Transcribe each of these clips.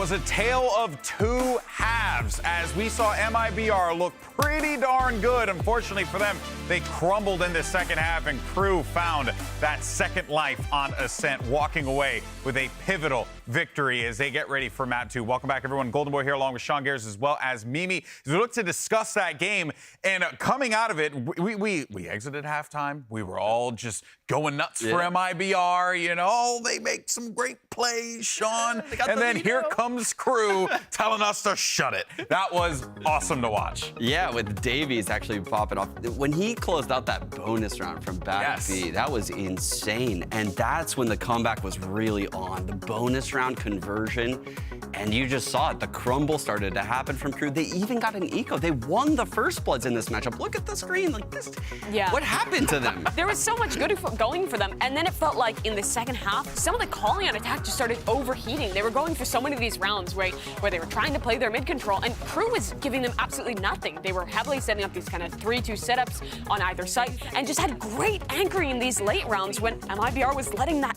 was a tale of two halves as we saw MIBR look pretty darn good. Unfortunately for them, they crumbled in the second half, and Crew found that second life on Ascent, walking away with a pivotal victory as they get ready for Map 2. Welcome back, everyone. Golden Boy here along with Sean Garris as well as Mimi. As we look to discuss that game, and coming out of it, we exited halftime. We were all just going nuts for MIBR. You know, they make some great plays, Sean. And then here comes Crew telling us to shut it. That was awesome to watch. Yeah, with Davies actually popping off. When he closed out that bonus round from back B, that was insane. And that's when the comeback was really on. The bonus round conversion. And you just saw it. The crumble started to happen from Crew. They even got an eco. They won the first bloods in this matchup. Look at the screen. Like this. Yeah. What happened to them? There was so much good going for them. And then it felt like in the second half, some of the calling on attack just started overheating. They were going for so many of these rounds where they were trying to play their mid control, and Crew was giving them absolutely nothing. They were heavily setting up these kind of 3-2 setups on either side and just had great anchoring in these late rounds when MIBR was letting that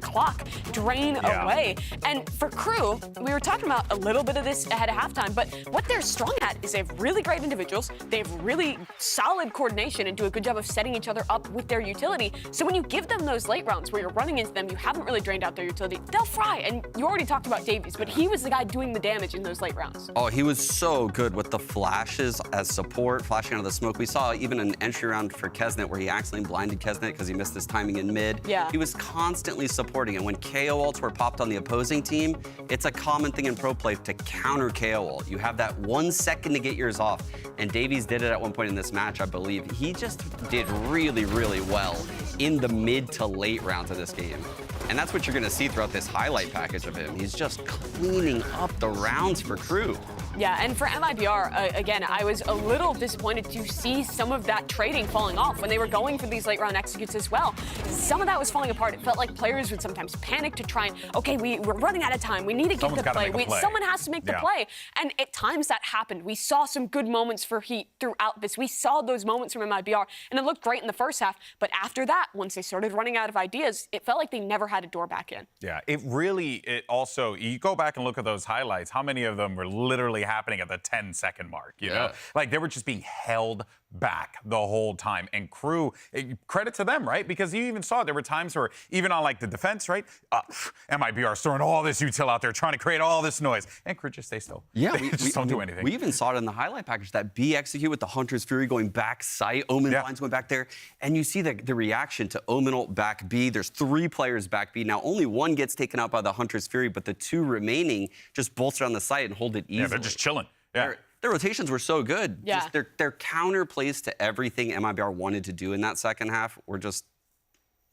clock drain away. And for Crew, we were talking about a little bit of this ahead of halftime, but what they're strong at is they have really great individuals, they have really solid coordination and do a good job of setting each other up with their utility. So when you give them those late rounds where you're running into them, you haven't really drained out their utility, they'll fry. And you already talked about Davies, but he was the guy doing the damage in those late rounds. Oh, he was so good with the flashes as support, flashing out of the smoke. We saw even an entry round for Kesnet where he accidentally blinded Kesnet because he missed his timing in mid. Yeah. He was constantly supporting, and when KO ults were popped on the opposing team, it's a common thing in pro play to counter KO ult. You have that 1 second to get yours off, and Davies did it at one point in this match, I believe. He just did really, really well in the mid to late rounds of this game. And that's what you're going to see throughout this highlight package of him. He's just cleaning up the rounds for Crew. Yeah, and for MIBR, again, I was a little disappointed to see some of that trading falling off when they were going for these late round executes as well. Some of that was falling apart. It felt like players would sometimes panic to try and, okay, we're running out of time. We need to get the play. Someone has to make the play. And at times that happened. We saw some good moments for Heat throughout this. We saw those moments from MIBR, and it looked great in the first half. But after that, once they started running out of ideas, it felt like they never had a door back in. Yeah, it also, you go back and look at those highlights, how many of them were literally happening at the 10-second mark, you know? Like, they were just being held back the whole time. And Crew, credit to them, right? Because you even saw there were times where, even on, like, the defense, right? MIBR throwing all this util out there, trying to create all this noise. And Crew just stay still. Yeah, we just don't do anything. We even saw it in the highlight package, that B execute with the Hunter's Fury going back sight, Omen blinds going back there. And you see the reaction to Omen ult back B. There's 3 players back B. Now, only one gets taken out by the Hunter's Fury, but the 2 remaining just bolster on the site and hold it easily. Yeah, they're just chilling. Yeah. Their rotations were so good. Yeah. Just their counter plays to everything MIBR wanted to do in that second half were just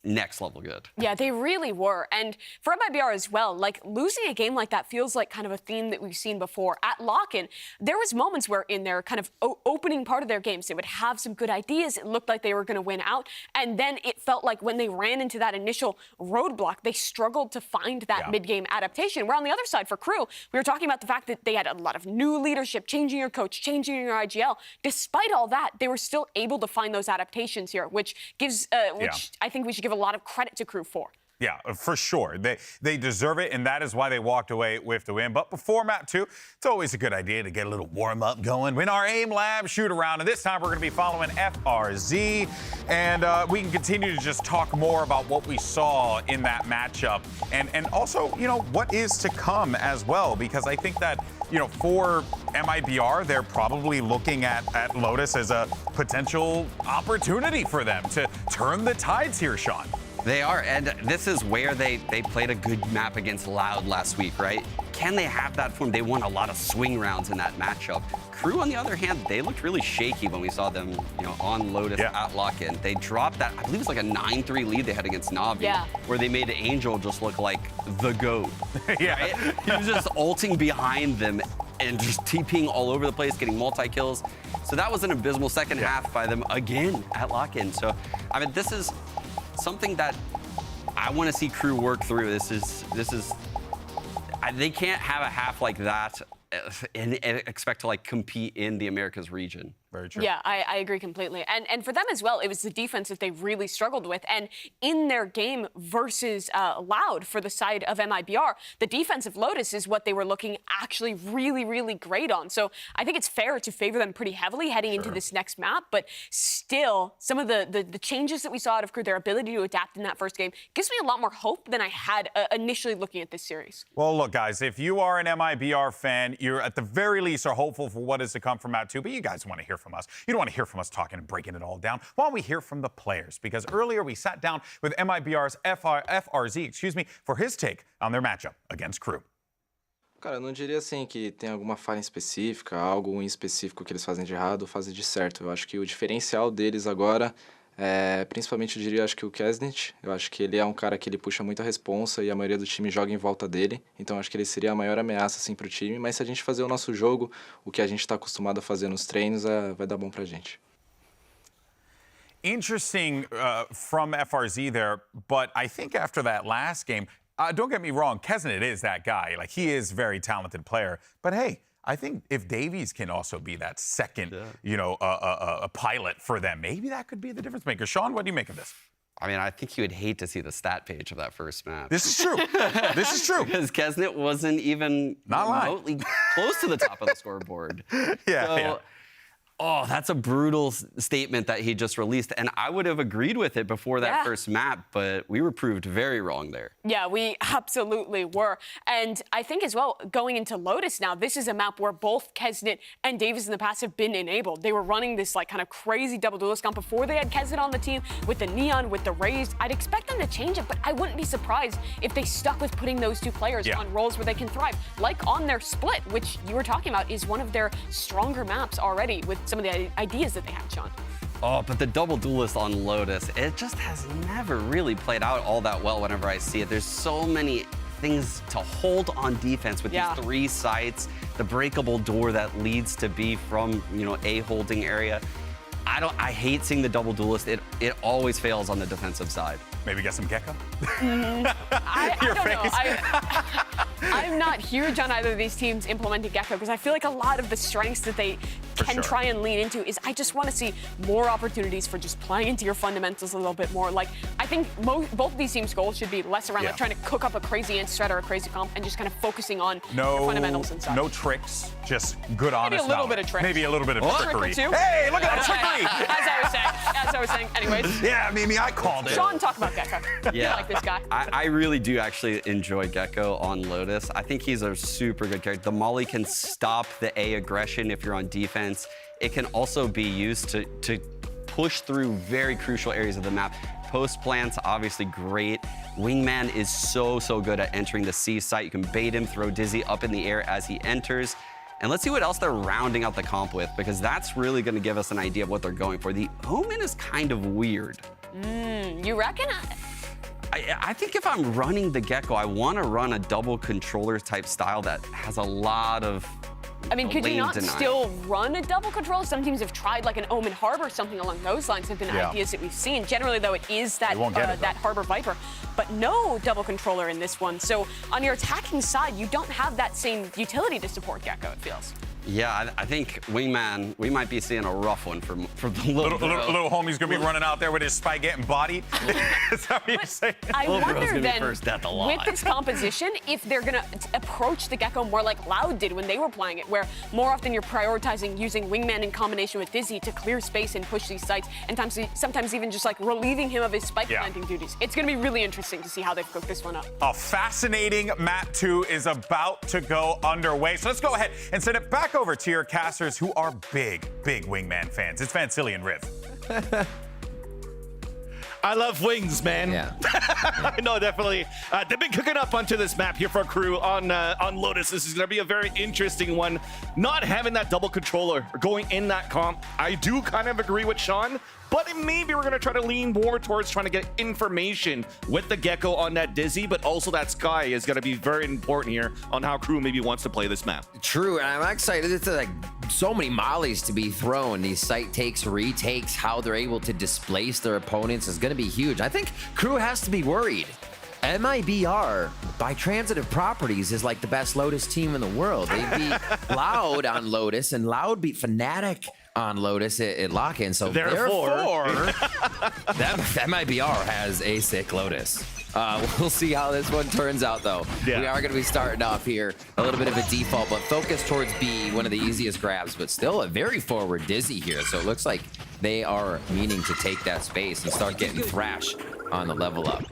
next level good. Yeah, they really were. And for MIBR as well, like, losing a game like that feels like kind of a theme that we've seen before. At Lock-In, there was moments where in their kind of opening part of their games, they would have some good ideas. It looked like they were going to win out. And then it felt like when they ran into that initial roadblock, they struggled to find that mid-game adaptation. Where on the other side for Crew, we were talking about the fact that they had a lot of new leadership, changing your coach, changing your IGL. Despite all that, they were still able to find those adaptations here, which gives, I think we should give a lot of credit to Crew for. Yeah, for sure. They deserve it, and that is why they walked away with the win. But before Map 2, it's always a good idea to get a little warm-up going. Win our AIM Lab shoot-around, and this time we're going to be following FRZ. And we can continue to just talk more about what we saw in that matchup. And also, you know, what is to come as well. Because I think that, you know, for MIBR, they're probably looking at Lotus as a potential opportunity for them to turn the tides here, Sean. They are, and this is where they played a good map against Loud last week, right? Can they have that form? They won a lot of swing rounds in that matchup. Crew, on the other hand, they looked really shaky when we saw them, you know, on Lotus at Lock-In. They dropped that, I believe it was like a 9-3 lead they had against Navi, where they made Angel just look like the GOAT. Right? He was just ulting behind them and just TPing all over the place, getting multi-kills. So that was an abysmal second half by them again at Lock-In. So, I mean, this is something that I want to see Crew work through. This is they can't have a half like that and expect to like compete in the Americas region. Very true. Yeah, I agree completely. And for them as well, it was the defense that they really struggled with. And in their game versus Loud for the side of MIBR, the defense of Lotus is what they were looking actually really, really great on. So I think it's fair to favor them pretty heavily heading into this next map. But still, some of the changes that we saw out of Crew, their ability to adapt in that first game, gives me a lot more hope than I had initially looking at this series. Well, look, guys, if you are an MIBR fan, you're at the very least are hopeful for what is to come from Map 2, but you guys want to hear from us. You don't want to hear from us talking and breaking it all down. Why don't we hear from the players? Because earlier we sat down with MIBR's FRZ, for his take on their matchup against Crew. Cara, eu não diria assim que tem alguma falha específica, algo em específico que eles fazem de errado ou fazem de certo. Eu acho que o diferencial deles agora principalmente eu diria, acho que o Kesnit, eu acho que ele é um cara que ele puxa muito a responsa e a maioria do time joga em volta dele, então acho que ele seria a maior ameaça assim pro time, mas se a gente fazer o nosso jogo, o que a gente está acostumado a fazer nos treinos, vai dar bom pra gente. Interesting from FRZ there, but I think after that last game, don't get me wrong, Kesnit is that guy, like he is a very talented player, but hey, I think if Davies can also be that second, a pilot for them, maybe that could be the difference maker. Sean, what do you make of this? I mean, I think you would hate to see the stat page of that first map. This is true. This is true. Because Kesnit wasn't even remotely close to the top of the scoreboard. Yeah. Oh, that's a brutal statement that he just released. And I would have agreed with it before that first map, but we were proved very wrong there. Yeah, we absolutely were. And I think as well, going into Lotus now, this is a map where both Kesnit and Davis in the past have been enabled. They were running this like kind of crazy double duelist comp before they had Kesnit on the team with the Neon, with the Raised. I'd expect them to change it, but I wouldn't be surprised if they stuck with putting those two players on roles where they can thrive, like on their split, which you were talking about is one of their stronger maps already with some of the ideas that they have, Sean. Oh, but the double duelist on Lotus, it just has never really played out all that well whenever I see it. There's so many things to hold on defense with these three sites, the breakable door that leads to B from, A holding area. I hate seeing the double duelist. It always fails on the defensive side. Maybe get some Gecko? I don't know. I'm not huge on either of these teams implementing Gecko because I feel like a lot of the strengths that they can try and lean into is I just want to see more opportunities for just playing into your fundamentals a little bit more. Like, I think both of these teams' goals should be less around like trying to cook up a crazy int strat or a crazy comp and just kind of focusing on your fundamentals inside. No tricks, just good, honest Maybe a little bit of tricks. Maybe a little bit of trickery. Hey, look at that trickery! As I was saying. Anyways. Yeah, Mimi, I called it. Sean, talk about Gecko. You like this guy. I really do actually enjoy Gecko on Lotus. I think he's a super good character. The Molly can stop the A aggression if you're on defense. It can also be used to push through very crucial areas of the map. Post plants, obviously great. Wingman is so good at entering the C site. You can bait him, throw Dizzy up in the air as he enters. And let's see what else they're rounding out the comp with, because that's really going to give us an idea of what they're going for. The Omen is kind of weird. You reckon? I think if I'm running the Gecko, I want to run a double controller type style that has a lot of could you not still run a double controller? Some teams have tried like an Omen Harbor, something along those lines have been ideas that we've seen. Generally, though, it is that that Harbor Viper, but no double controller in this one. So on your attacking side, you don't have that same utility to support Gecko, it feels. Yeah, I think Wingman, we might be seeing a rough one for the little homie's gonna be running out there with his spike getting bodied. Is that what you're saying? I wonder then, with this composition, if they're gonna approach the Gecko more like Loud did when they were playing it, where more often you're prioritizing using Wingman in combination with Dizzy to clear space and push these sites, and sometimes even just like relieving him of his spike planting duties. It's gonna be really interesting to see how they've cooked this one up. A fascinating map 2 is about to go underway. So let's go ahead and send it back over to your casters who are big Wingman fans. It's Vansili and Riv. I love wings, man. Yeah. No, definitely. They've been cooking up onto this map here for Crew on Lotus. This is going to be a very interesting one. Not having that double controller going in that comp, I do kind of agree with Sean, but maybe we're going to try to lean more towards trying to get information with the Gecko on that Dizzy, but also that Sky is going to be very important here on how Crew maybe wants to play this map. True, and I'm excited. It's like so many mollies to be thrown. These site takes, retakes, how they're able to displace their opponents is going to be huge. I think Crew has to be worried. MIBR, by transitive properties, is like the best Lotus team in the world. They beat Loud on Lotus, and Loud beat Fnatic on Lotus at lock-in, so Therefore that MIBR has a sick Lotus. We'll see how this one turns out, though. Yeah. We are going to be starting off here a little bit of a default, but focus towards B, one of the easiest grabs, but still a very forward Dizzy here. So it looks like they are meaning to take that space and start getting thrash on the level up.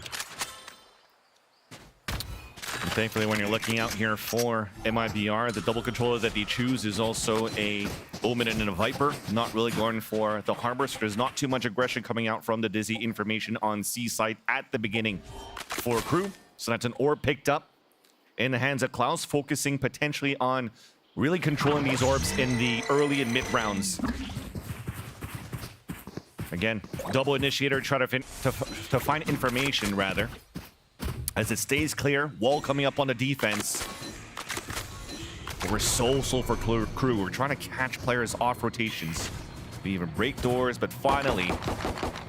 And thankfully, when you're looking out here for MIBR, the double controller that they choose is also a Omen and a Viper. Not really going for the Harbor, so there's not too much aggression coming out from the Dizzy information on C side at the beginning for Crew. So that's an orb picked up in the hands of Klaus, focusing potentially on really controlling these orbs in the early and mid rounds. Again, double initiator, try to find information, rather. As it stays clear, wall coming up on the defense. We're so for Crew. We're trying to catch players off rotations. We even break doors, but finally,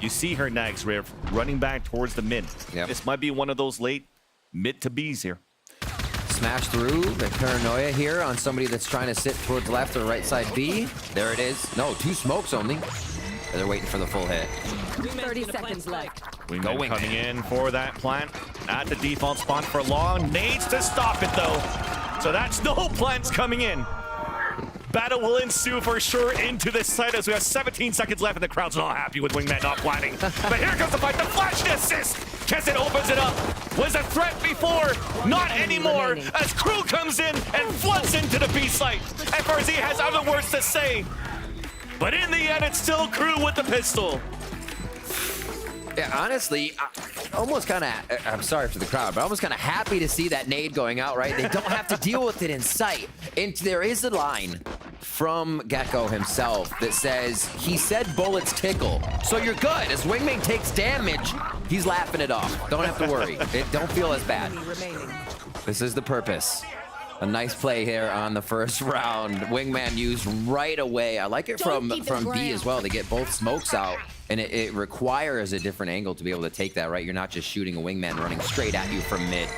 you see her Nags Riv running back towards the mid. Yep. This might be one of those late mid to Bs here. Smash through the paranoia here on somebody that's trying to sit towards left or right side B. There it is. No, 2 smokes only. They're waiting for the full hit. 30 seconds left. Wingman coming in for that plant at the default spot for long. Nades to stop it, though. So that's no plants coming in. Battle will ensue for sure into this site as we have 17 seconds left and the crowd's not happy with Wingman not planting. But here comes the fight. The flash assist. Kesset opens it up. Was a threat before. Not anymore. As Crew comes in and floods into the B site. FRZ has other words to say. But in the end, it's still Crew with the pistol. Yeah, honestly, almost kind of, I'm sorry for the crowd, but almost kind of happy to see that nade going out, right? They don't have to deal with it in sight. And there is a line from Gecko himself that says, he said bullets tickle, so you're good. As Wingman takes damage, he's laughing it off. Don't have to worry. Don't feel as bad. This is the purpose. A nice play here on the first round. Wingman used right away. I like it from B as well. They get both smokes out, and it requires a different angle to be able to take that, right? You're not just shooting a Wingman running straight at you from mid.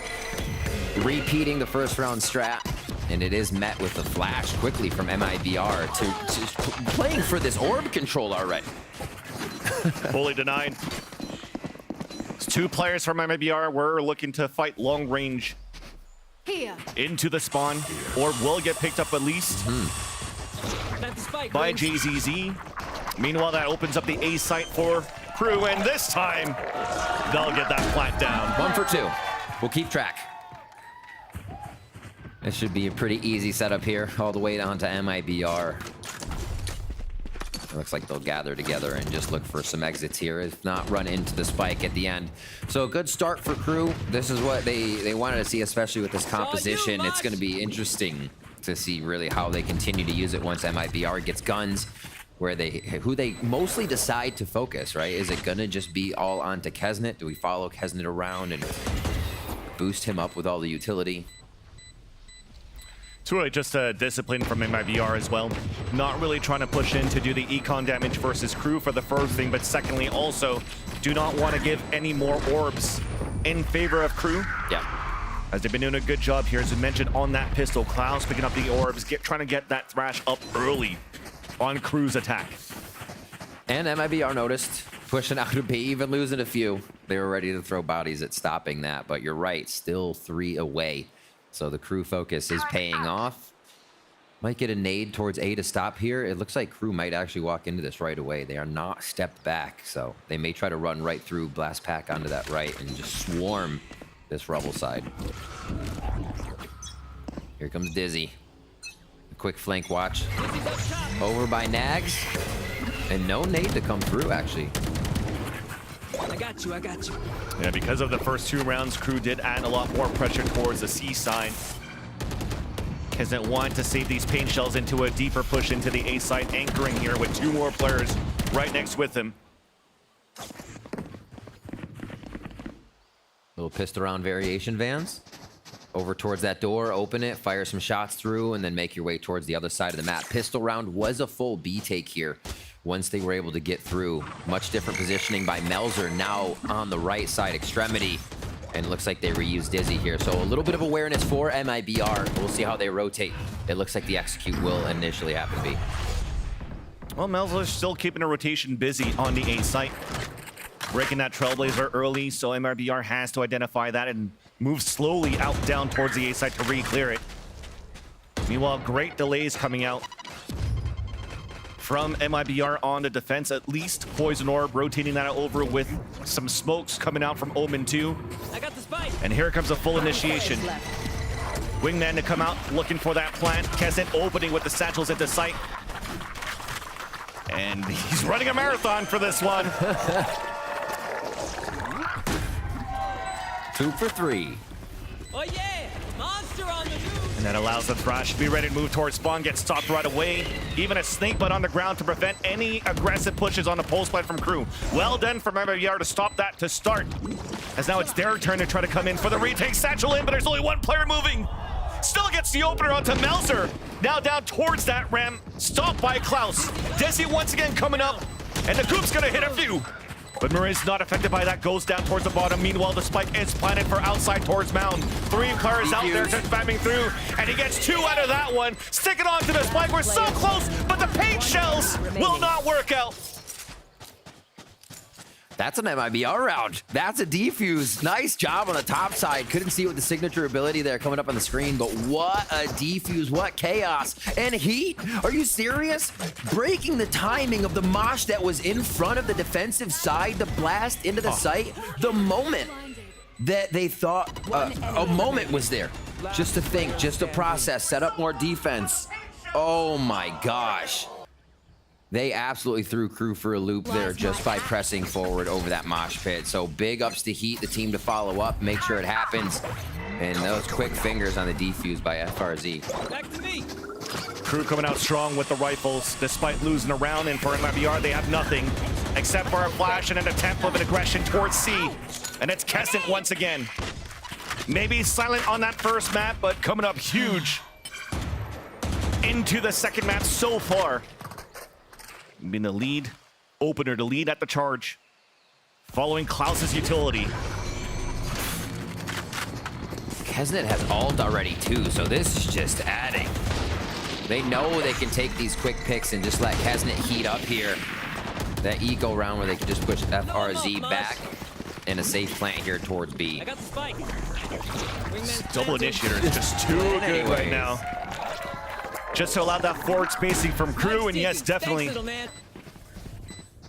Repeating the first round strat, and it is met with the flash quickly from MIBR to playing for this orb control already. Fully denied. It's 2 players from MIBR. We're looking to fight long range. Here. Into the spawn. Orb will get picked up at least by JZZ. Meanwhile, that opens up the A site for Crew, and this time they'll get that plant down. 1 for 2. We'll keep track. This should be a pretty easy setup here, all the way down to MIBR. It looks like they'll gather together and just look for some exits here, if not run into the spike at the end. So a good start for Crew. This is what they wanted to see, especially with this composition. It's going to be interesting to see really how they continue to use it once MIBR gets guns, who they mostly decide to focus, right? Is it going to just be all onto Kesnet? Do we follow Kesnet around and boost him up with all the utility? It's really just a discipline from MIBR as well. Not really trying to push in to do the econ damage versus Crew for the first thing, but secondly also do not want to give any more orbs in favor of Crew. Yeah. As they've been doing a good job here, as we mentioned on that pistol. Klaus picking up the orbs, trying to get that thrash up early on Crew's attack. And MIBR noticed, pushing out a B, even losing a few. They were ready to throw bodies at stopping that, but you're right, still 3 away. So the Crew focus is paying off. Might get a nade towards A to stop here. It looks like Crew might actually walk into this right away. They are not stepped back, so they may try to run right through, blast pack onto that right, and just swarm this rubble side. Here comes Dizzy. A quick flank watch. Over by Nags. And no nade to come through, actually. I got you. Yeah, because of the first 2 rounds, Crew did add a lot more pressure towards the C side. Kesnet wanted to save these paint shells into a deeper push into the A side, anchoring here with 2 more players right next with him. Little pissed around variation, Vans. Over towards that door, open it, fire some shots through, and then make your way towards the other side of the map. Pistol round was a full B take here once they were able to get through. Much different positioning by Melzer, now on the right side extremity. And it looks like they reused Dizzy here. So a little bit of awareness for MIBR. We'll see how they rotate. It looks like the execute will initially happen to be. Well, Melzer's still keeping a rotation busy on the A site. Breaking that Trailblazer early, so MIBR has to identify that and move slowly out down towards the A site to re-clear it. Meanwhile, great delays coming out from MIBR on the defense, at least. Poison Orb rotating that over with some smokes coming out from Omen 2. I got the spike. And here comes a full initiation. Wingman to come out looking for that plant. Kesset opening with the satchels at the site. And he's running a marathon for this one. 2 for 3. Oh yeah! Monster on the move! And that allows the Thrash to be ready to move towards spawn, get stopped right away. Even a snake butt on the ground to prevent any aggressive pushes on the pulse plant from Crew. Well done from MIBR to stop that to start. As now it's their turn to try to come in for the retake. Satchel in, but there's only one player moving. Still gets the opener onto Melzer. Now down towards that ramp, stopped by Klaus. Desi once again coming up, and the Coop's gonna hit a few. But Mariz not affected by that, goes down towards the bottom. Meanwhile, the spike is planted for outside towards Mound. 3 players out there just spamming through, and he gets 2 out of that one. Stick it on to the spike, we're so close, but the paint shells will not work out. That's an MIBR round. That's a defuse. Nice job on the top side. Couldn't see it with the signature ability there coming up on the screen, but what a defuse, what chaos. And heat, are you serious? Breaking the timing of the mosh that was in front of the defensive side, the blast into the site, the moment that they thought a moment was there. Just to think, just to process, set up more defense. Oh my gosh. They absolutely threw Crew for a loop there just by pressing forward over that mosh pit. So big ups to Heat, the team to follow up, make sure it happens. And those quick fingers on the defuse by FRZ. Back to me! Crew coming out strong with the rifles, despite losing a round, and for MIBR, they have nothing except for a flash and an attempt of an aggression towards C. And it's Kesset once again. Maybe silent on that first map, but coming up huge into the second map so far. Being the lead opener to lead at the charge, following Klaus's utility. Kesnet has ult already too, so this is just adding. They know they can take these quick picks and just let Kesnet heat up here. That eco round where they can just push FRZ back in a safe plant here towards B. I got the spike. Double initiator is just too good right now. Just to allow that forward spacing from Crew, and yes, definitely.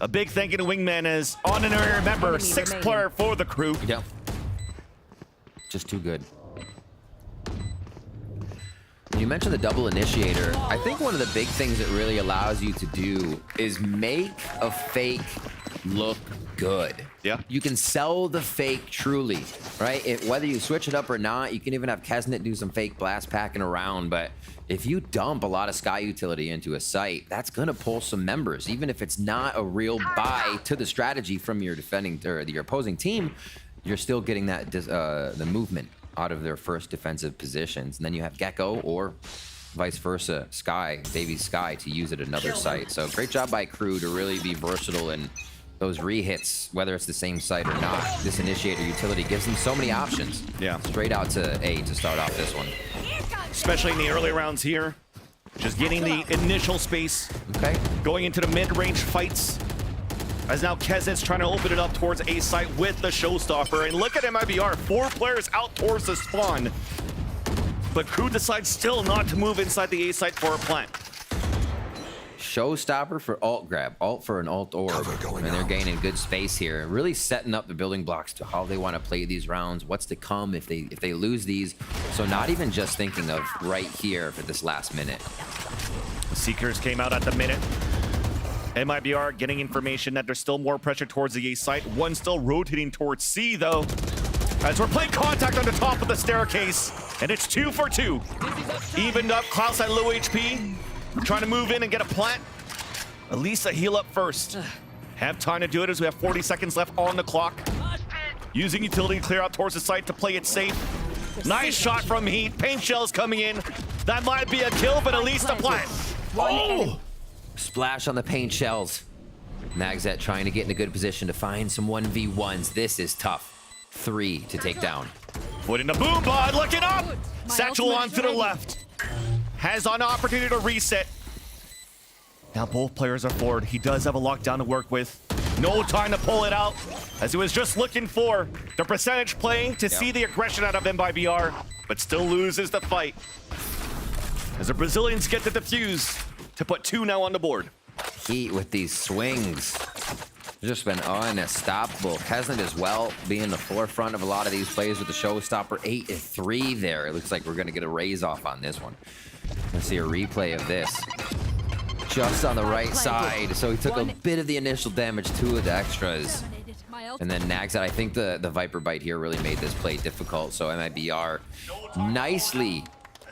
A big thank you to Wingman as honorary member, 6th player for the Crew. Yeah. Just too good. You mentioned the double initiator. I think one of the big things it really allows you to do is make a fake look good. Yeah. You can sell the fake truly, right? Whether you switch it up or not, you can even have Kesnet do some fake blast packing around, but if you dump a lot of Sky utility into a site, that's gonna pull some members, even if it's not a real buy to the strategy from your defending or your opposing team. You're still getting that the movement out of their first defensive positions, and then you have Gecko or vice versa, Sky, Baby Sky, to use at another site. So great job by Crew to really be versatile in those re-hits, whether it's the same site or not. This initiator utility gives them so many options. Yeah. Straight out to A to start off this one. Especially in the early rounds here. Just getting the initial space. Okay. Going into the mid-range fights. As now Kezet's trying to open it up towards A site with the showstopper. And look at MIBR, 4 players out towards the spawn. But Crew decides still not to move inside the A site for a plant. Showstopper for alt grab, alt for an alt orb, and they're gaining good space here. Really setting up the building blocks to how they want to play these rounds, what's to come if they lose these. So not even just thinking of right here for this last minute. Seekers came out at the minute. MIBR getting information that there's still more pressure towards the A site. One still rotating towards C though. As we're playing contact on the top of the staircase, and it's 2 for 2. Evened up, Klaus at low HP. Trying to move in and get a plant. Elisa heal up first. Have time to do it as we have 40 seconds left on the clock. Using utility to clear out towards the site to play it safe. Nice shot from Heat. Paint shells coming in. That might be a kill, but at least a plant. Oh! Splash on the paint shells. Magzet trying to get in a good position to find some 1v1s. This is tough. 3 to take down. Foot in the boom bod, looking up. Satchel on to the left. Has an opportunity to reset. Now both players are forward. He does have a lockdown to work with. No time to pull it out, as he was just looking for the percentage play to see the aggression out of MIBR, but still loses the fight. As the Brazilians get the defuse to put 2 now on the board. Heat with these swings. Just been unstoppable. Kesnet as well, being the forefront of a lot of these plays with the showstopper. 8-3 there. It looks like we're going to get a raise off on this one. Let's see a replay of this. Just on the right side. So he took a bit of the initial damage, 2 of the extras. And then Nagsat, I think the Viper Bite here really made this play difficult. So MIBR nicely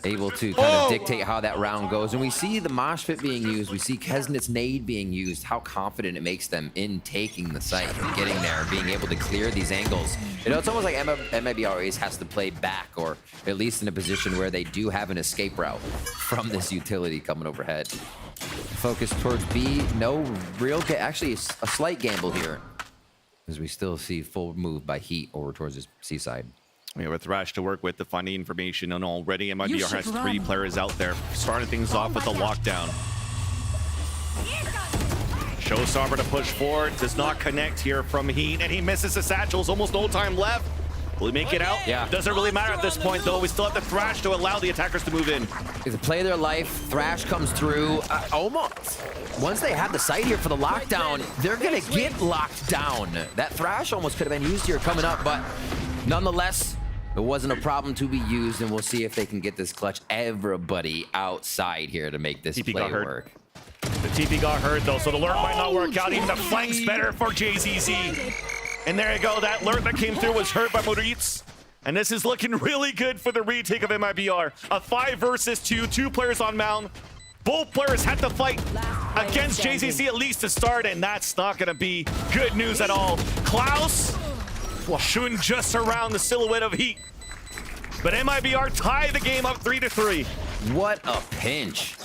able to kind of dictate how that round goes. And we see the mosh pit being used. We see Kesnet's nade being used. How confident it makes them in taking the site and getting there and being able to clear these angles. You know, it's almost like MIBR always has to play back, or at least in a position where they do have an escape route from this utility coming overhead. Focus towards B. No real, actually a slight gamble here, as we still see full move by Heat over towards his C side. We have a Thrash to work with to find the information, and already MIBR has 3 players out there. Starting things off with the lockdown. Showstopper to push forward, does not connect here from Heat, and he misses the satchels, almost no time left. Will he make it out? Yeah. Doesn't really matter at this point, though. We still have the Thrash to allow the attackers to move in. It's a play of their life. Thrash comes through. Almost. Once they have the site here for the lockdown, they're going to get locked down. That Thrash almost could have been used here coming up, but nonetheless, it wasn't a problem to be used, and we'll see if they can get this clutch. Everybody outside here to make this TP play got hurt. work. The TP got hurt, though, so the lurk might not work out. Even the flank's better for JZZ. And there you go. That lurk that came through was hurt by Moritz. And this is looking really good for the retake of MIBR. A 5 versus 2, 2 players on mound. Both players had to fight against JZZ at least to start, and that's not going to be good news at all. Klaus shooting just around the silhouette of Heat. But MIBR tie the game up 3-3. What a pinch.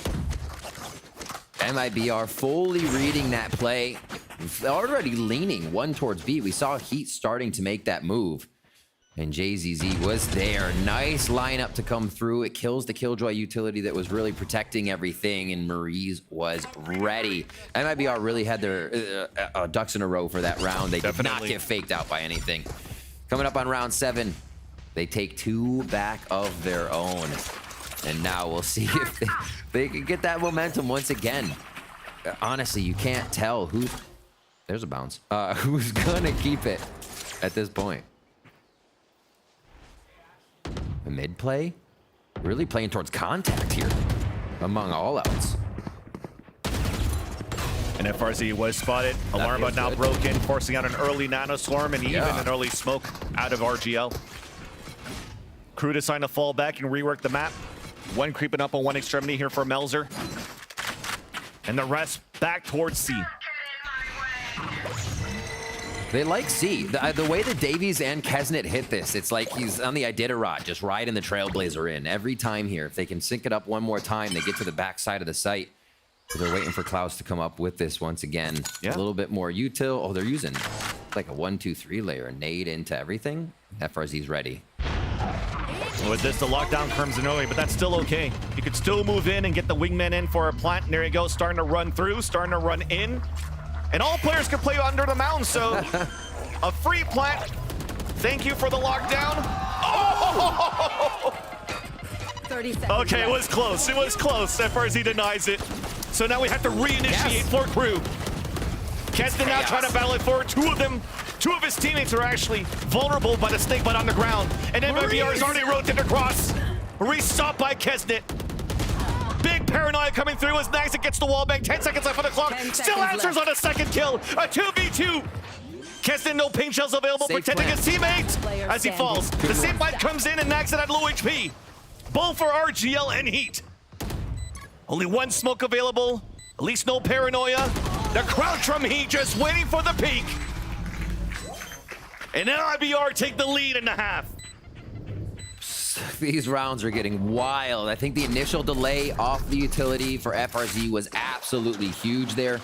MIBR fully reading that play. Already leaning 1 towards B. We saw Heat starting to make that move. And JZZ was there. Nice lineup to come through. It kills the Killjoy utility that was really protecting everything, and Maurice was ready. MIBR really had their ducks in a row for that round. They did not get faked out by anything. Coming up on round 7, they take 2 back of their own. And now we'll see if they can get that momentum once again. Honestly, you can't tell who... There's a bounce. Who's gonna keep it at this point? A mid play? Really playing towards contact here among all outs. And FRZ was spotted. Alarm button now broken, forcing out an early nanoswarm and even an early smoke out of RGL. Crew deciding to fall back and rework the map. 1 creeping up on 1 extremity here for Melzer. And the rest back towards C. They like C. The way that Davies and Kesnet hit this, it's like he's on the Iditarod, just riding the Trailblazer in. Every time here, if they can sync it up one more time, they get to the back side of the site. They're waiting for Klaus to come up with this once again. A little bit more util. Oh, they're using like a 1-2-3 layer, a nade into everything. FRZ's ready. With this, the lockdown Crimson early, but that's still okay. You could still move in and get the wingman in for a plant. And there you go, starting to run through, starting to run in. And all players can play under the mound, so a free plant. Thank you for the lockdown. Oh! 30 seconds Okay, it was close. It was close. FRZ denies it. So now we have to reinitiate for Crew. Keston now trying to battle it forward. 2 of his teammates are actually vulnerable by the snake bite on the ground. And MIBR is already rotated across. Restopped by Kesnet. Big paranoia coming through as Nagsat gets the wall bang. 10 seconds left on the clock. Still answers on a second kill. A 2v2. Keston, no pain shells available, protecting his teammate as he falls. The same bite comes in and Nagsat at low HP. Both for RGL and Heat. Only 1 smoke available. At least no paranoia. The crouch from Heat just waiting for the peak. And MIBR take the lead in the half. These rounds are getting wild. I think the initial delay off the utility for FRZ was absolutely huge there.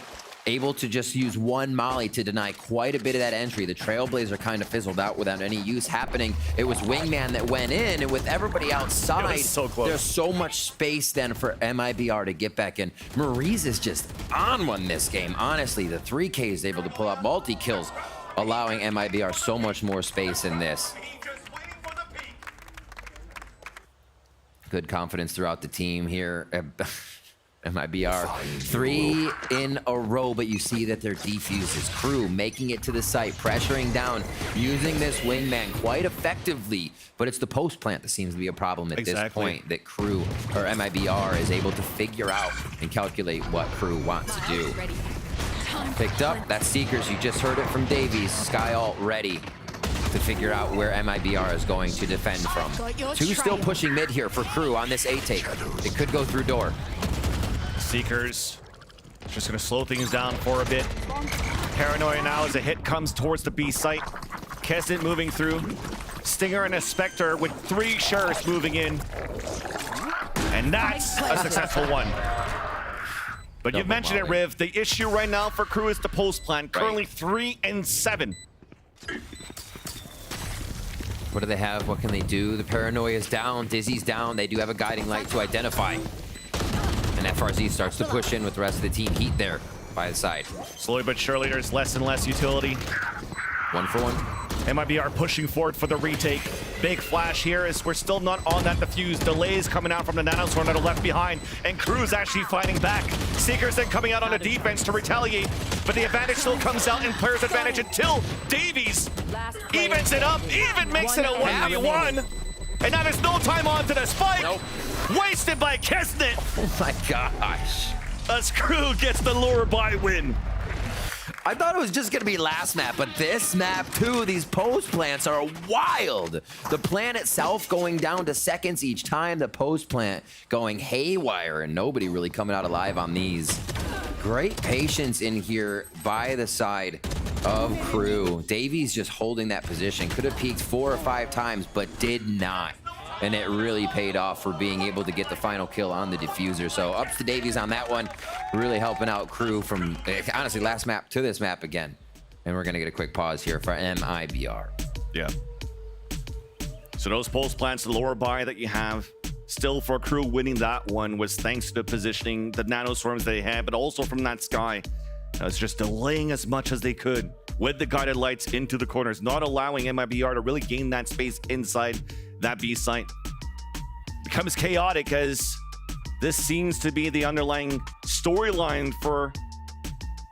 able to just use one molly to deny quite a bit of that entry. The Trailblazer kind of fizzled out without any use happening. It was Wingman that went in, and with everybody outside, so close. there's so much space then for MIBR to get back in. Maurice is just on one this game. Honestly, the 3K is able to pull out multi-kills, allowing MIBR so much more space in this. Good confidence throughout the team here. MIBR 3 in a row, but you see that their defuses. Crew making it to the site, pressuring down, using this Wingman quite effectively, but it's the post plant that seems to be a problem at this point that Crew or MIBR is able to figure out and calculate what Crew wants to do. Picked up, that's Seekers, you just heard it from Davies. Sky Alt ready to figure out where MIBR is going to defend from. Two still pushing mid here for Crew on this A take. It could go through door. Seekers just gonna slow things down for a bit. Paranoia now as a hit comes towards the B site. Kesnet moving through. Stinger and a Spectre with 3 Sheriffs moving in. And that's a successful one. But you mentioned it, Riv. The issue right now for Crew is the post plan. Currently 3 and 7. What do they have? What can they do? The Paranoia is down. Dizzy's down. They do have a guiding light to identify. And FRZ starts to push in with the rest of the team. Heat there by the side. Slowly but surely, there's less and less utility. 1 for 1. MIBR pushing forward for the retake. Big flash here as we're still not on that defuse. Delays coming out from the Nanoswarm that are left behind. And Crew's actually fighting back. Seekers then coming out on the defense to retaliate. But the advantage still comes out in player's advantage until Davies evens it up. Even makes it a 1v1. And now there's no time on to the spike. Nope. Wasted by Kesnet. Oh my gosh. As Crew gets the lure by win. I thought it was just going to be last map, but this map too, these post plants are wild. The plant itself going down to seconds each time, the post plant going haywire, and nobody really coming out alive on these. Great patience in here by the side of Crew. Davies just holding that position. Could have peeked 4 or 5 times, but did not. And it really paid off for being able to get the final kill on the diffuser. So ups to Davies on that one, really helping out Crew from, honestly, last map to this map again. And we're gonna get a quick pause here for MIBR. Yeah. So those post plants, the lower buy that you have, still for Crew winning that one was thanks to the positioning, the nanoswarms they had, but also from that Sky. It's just delaying as much as they could with the guided lights into the corners, not allowing MIBR to really gain that space inside that B site. Becomes chaotic as this seems to be the underlying storyline for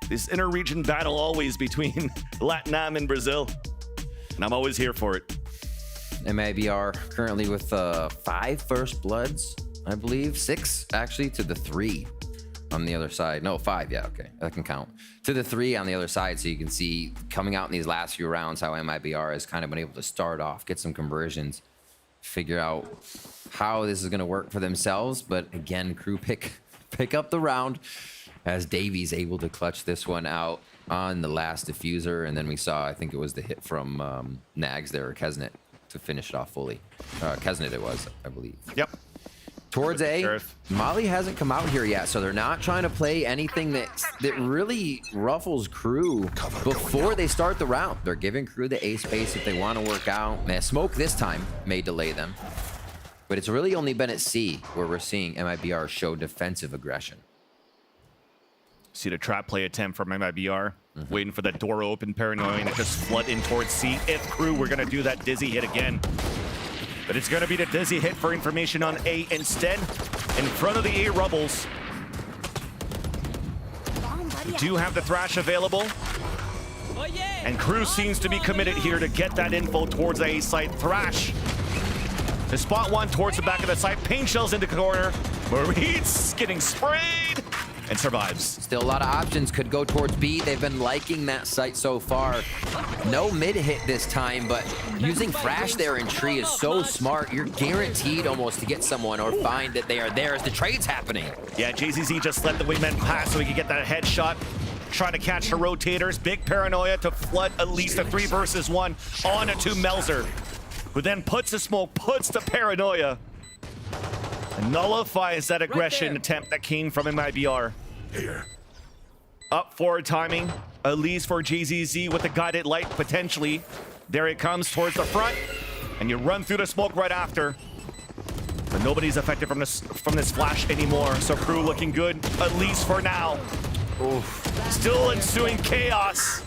this inter-region battle always between LATAM and Brazil. And I'm always here for it. MIBR currently with 5 first bloods, I believe. 6 actually to the 3 on the other side. No, 5, yeah, okay, that can count. To the 3 on the other side, so you can see coming out in these last few rounds how MIBR has kind of been able to start off, get some conversions, figure out how this is going to work for themselves. But again, Crew pick up the round as Davies able to clutch this one out on the last diffuser. And then we saw, I think it was the hit from Nags there, or Kesnet, to finish it off fully. Kesnet it was, I believe. Yep. Towards A, Molly hasn't come out here yet, so they're not trying to play anything that really ruffles Crew before they start the round. They're giving Crew the A space if they want to work out. Man, smoke this time may delay them, but it's really only been at C where we're seeing MIBR show defensive aggression. See the trap play attempt from MIBR, waiting for that door open, Paranoia, and just flood in towards C. If Crew were going to do that Dizzy hit again. But it's going to be the Dizzy hit for information on A instead. In front of the A Rubbles. We do have the Thrash available. Oh, yeah. And Crew seems to be committed here to get that info towards the A site. Thrash to spot one towards the back of the site. Pain shells into the corner. Maurice getting sprayed and survives. Still a lot of options. Could go towards B. They've been liking that site so far. No mid hit this time, but using Thrash there in tree is so smart. You're guaranteed almost to get someone or find that they are there as the trade's happening. Yeah, JZZ just let the wingman pass so he could get that headshot. Trying to catch the rotators. Big Paranoia to flood at least a 3 versus 1 on to Melzer, who then puts the smoke, puts the Paranoia, and nullifies that aggression attempt that came from MIBR. Here. Up forward timing, at least for JZZ with the guided light, potentially. There it comes towards the front, and you run through the smoke right after. But nobody's affected from this flash anymore, so Crew looking good, at least for now. Oof. Still ensuing chaos,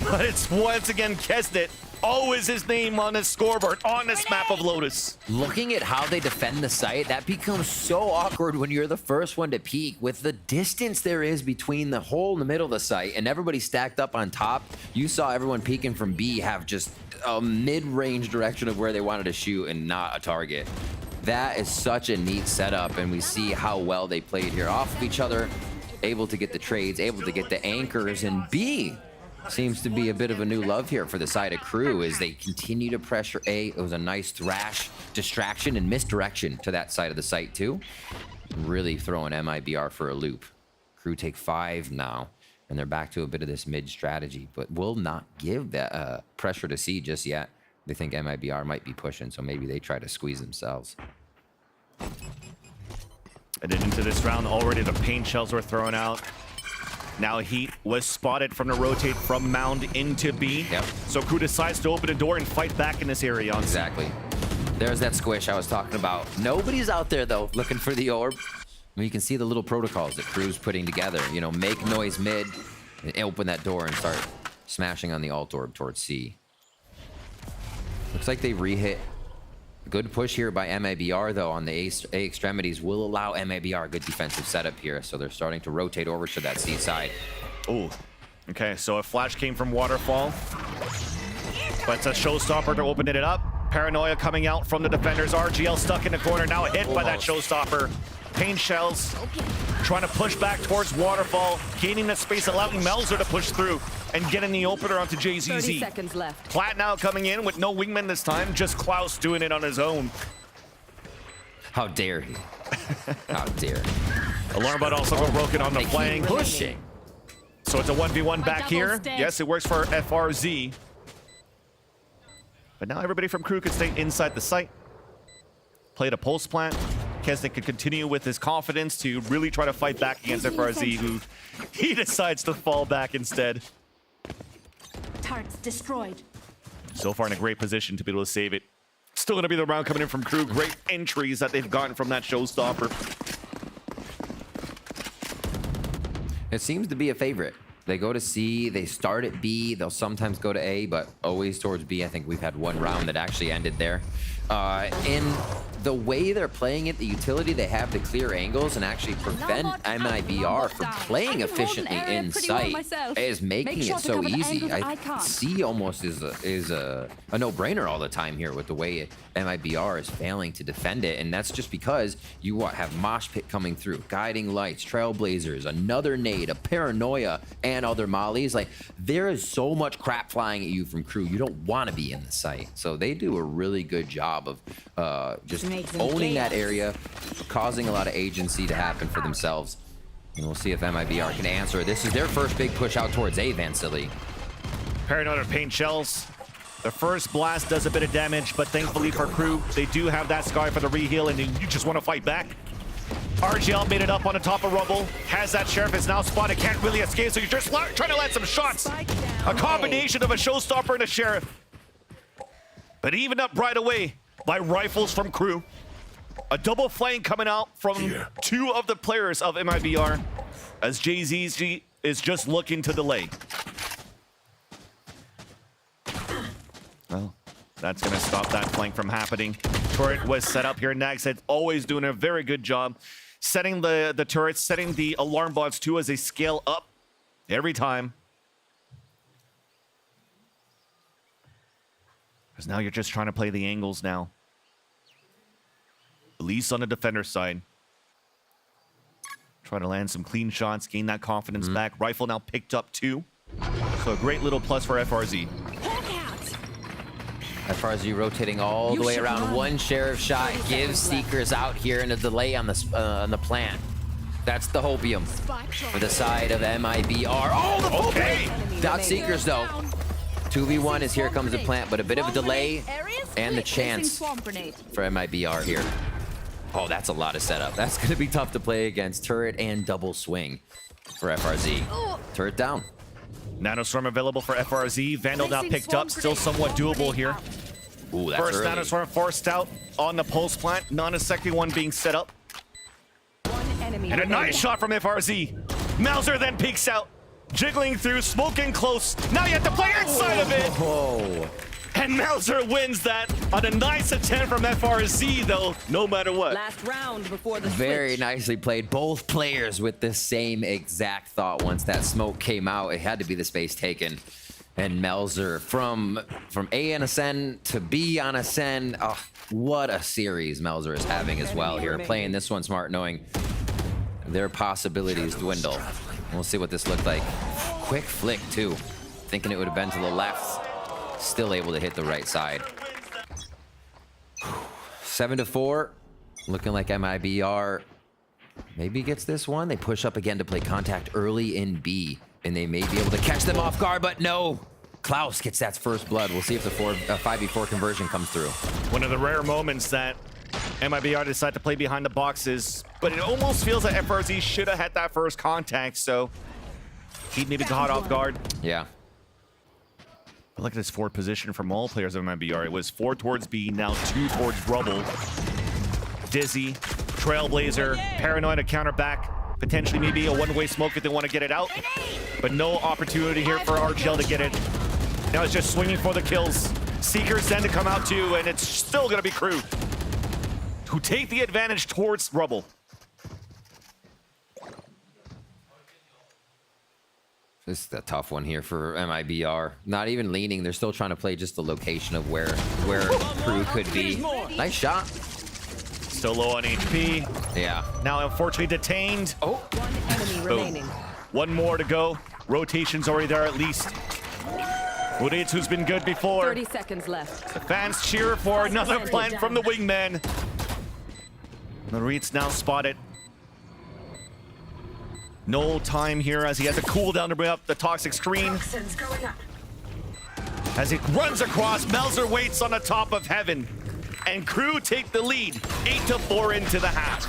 but it's once again Kesnet. Always his name on his scoreboard on this map of Lotus. Looking at how they defend the site, that becomes so awkward when you're the first one to peek. With the distance there is between the hole in the middle of the site and everybody stacked up on top, you saw everyone peeking from B have just a mid-range direction of where they wanted to shoot and not a target. That is such a neat setup, and we see how well they played here off of each other, able to get the trades, able to get the anchors, and B seems to be a bit of a new love here for the side of Crew as they continue to pressure A. It was a nice thrash, distraction, and misdirection to that side of the site too. Really throwing MIBR for a loop. Crew take 5 now, and they're back to a bit of this mid strategy, but will not give that pressure to C just yet. They think MIBR might be pushing, so maybe they try to squeeze themselves. And then into this round, already the paint shells were thrown out. Now Heat was spotted from the rotate from Mound into B. Yep. So Crew decides to open the door and fight back in this area. Exactly. There's that squish I was talking about. Nobody's out there, though, looking for the orb. I mean, you can see the little protocols that Crew's putting together. You know, make noise mid and open that door and start smashing on the alt orb towards C. Looks like they re-hit. Good push here by MIBR, though, on the A extremities will allow MIBR a good defensive setup here. So they're starting to rotate over to that C side. Oh, okay. So a flash came from Waterfall. But it's a showstopper to open it up. Paranoia coming out from the defenders. RGL stuck in the corner, now hit by that showstopper. Paint shells trying to push back towards Waterfall, gaining that space, allowing Melzer to push through and getting the opener onto JZZ. 30 seconds left. Plat now coming in with no wingman this time, just Klaus doing it on his own. How dare he? How dare he? Alarm bot also got broken on the flank. Pushing. So it's a 1v1 back here. Yes, it works for FRZ. But now everybody from Crew could stay inside the site. Played a pulse plant. Kesnick could continue with his confidence to really try to fight back against FRZ, who he decides to fall back instead. Tarts destroyed. So far in a great position to be able to save it. Still going to be the round coming in from Crew. Great entries that they've gotten from that showstopper. It seems to be a favorite. They go to C, they start at B, they'll sometimes go to A, but always towards B. I think we've had one round that actually ended there. In the way they're playing it, the utility they have to clear angles and actually prevent MIBR from playing efficiently in sight is making it so easy. I see almost is a no-brainer all the time here with the way MIBR is failing to defend it, and that's just because you have Mosh Pit coming through, Guiding Lights, Trailblazers, another nade, a Paranoia, and other mollies. Like, there is so much crap flying at you from Crew. You don't want to be in the site. So they do a really good job of just owning that area, causing a lot of agency to happen for themselves. And we'll see if MIBR can answer. This is their first big push out towards A, Vansily. Paranoia paint shells. The first blast does a bit of damage, but thankfully for Crew, they do have that Sky for the reheal, and you just want to fight back. RGL made it up on the top of Rumble. Has that Sheriff, is now spotted, can't really escape, so you're just trying to land some shots. A combination of a Showstopper and a Sheriff. But even up right away by rifles from Crew. A double flank coming out from two of the players of MIBR as JZZ is just looking to delay. Well, that's going to stop that flank from happening. Turret was set up here. Nagset always doing a very good job setting the turrets, setting the alarm bots too as they scale up every time. Because now you're just trying to play the angles now. At least on the defender side. Try to land some clean shots, gain that confidence back. Rifle now picked up too. So a great little plus for FRZ. FRZ rotating all the way around. One Sheriff shot gives Seekers out here and a delay on the plant. That's the hopium for the side of MIBR. Oh, the full play! Dot Seekers though. 2v1 is here comes the plant, but a bit of a delay and the chance for MIBR here. Oh, that's a lot of setup. That's going to be tough to play against turret and double swing for FRZ. Turret down. Nanostorm available for FRZ. Vandal now picked up, still somewhat doable here. Ooh, that's First early. Nanostorm forced out on the pulse plant. Not a second one being set up. And a nice shot from FRZ. Mauser then peeks out, jiggling through, smoking close. Now you have to play inside of it. Whoa. And Mauser wins that on a nice attempt from FRZ, though, no matter what. Last round before the Very switch. nicely played. Both players with the same exact thought. Once that smoke came out, it had to be the space taken. And Melzer from A on Ascend to B on Ascend. Oh, what a series Melzer is having as well here. Playing this one smart, knowing their possibilities dwindle. We'll see what this looked like. Quick flick, too. Thinking it would have been to the left. Still able to hit the right side. 7-4. Looking like MIBR maybe gets this one. They push up again to play contact early in B. And they may be able to catch them off guard, but no. Klaus gets that first blood. We'll see if the 5v4 conversion comes through. One of the rare moments that MIBR decide to play behind the boxes, but it almost feels like FRZ should have had that first contact, so he maybe caught off guard. Yeah. Look at this forward position from all players of MIBR. It was 4 towards B, now 2 towards Rubble. Dizzy, Trailblazer, Paranoid to counter back. Potentially maybe a one-way smoke if they want to get it out. But no opportunity here for RGL to get it. Now it's just swinging for the kills. Seekers then to come out too, and it's still going to be Crew who take the advantage towards Rubble. This is a tough one here for MIBR. Not even leaning. They're still trying to play just the location of where Crew could be. Nice shot. Still low on HP. Yeah. Now unfortunately detained. Oh. One enemy remaining. One more to go. Rotation's already there at least. W2D2's been good before. 30 seconds left. The fans cheer for another plant from the wingman. Marit's now spotted. No time here as he has a cooldown to bring up the toxic screen. As he runs across, Melzer waits on the top of heaven. And Crew take the lead, 8-4 into the half.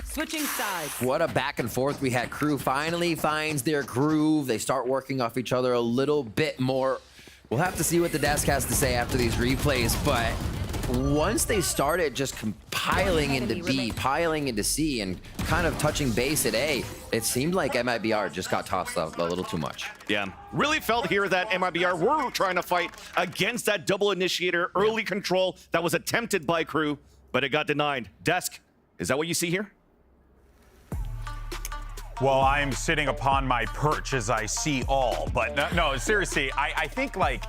Switching sides. What a back and forth we had. Crew finally finds their groove. They start working off each other a little bit more. We'll have to see what the desk has to say after these replays, but once they started just piling into B, piling into C, and kind of touching base at A, it seemed like MIBR just got tossed up a little too much. Yeah, really felt here that MIBR were trying to fight against that double initiator early control that was attempted by Crew, but it got denied. Desk, is that what you see here? Well, I'm sitting upon my perch as I see all, but no, seriously, I think like,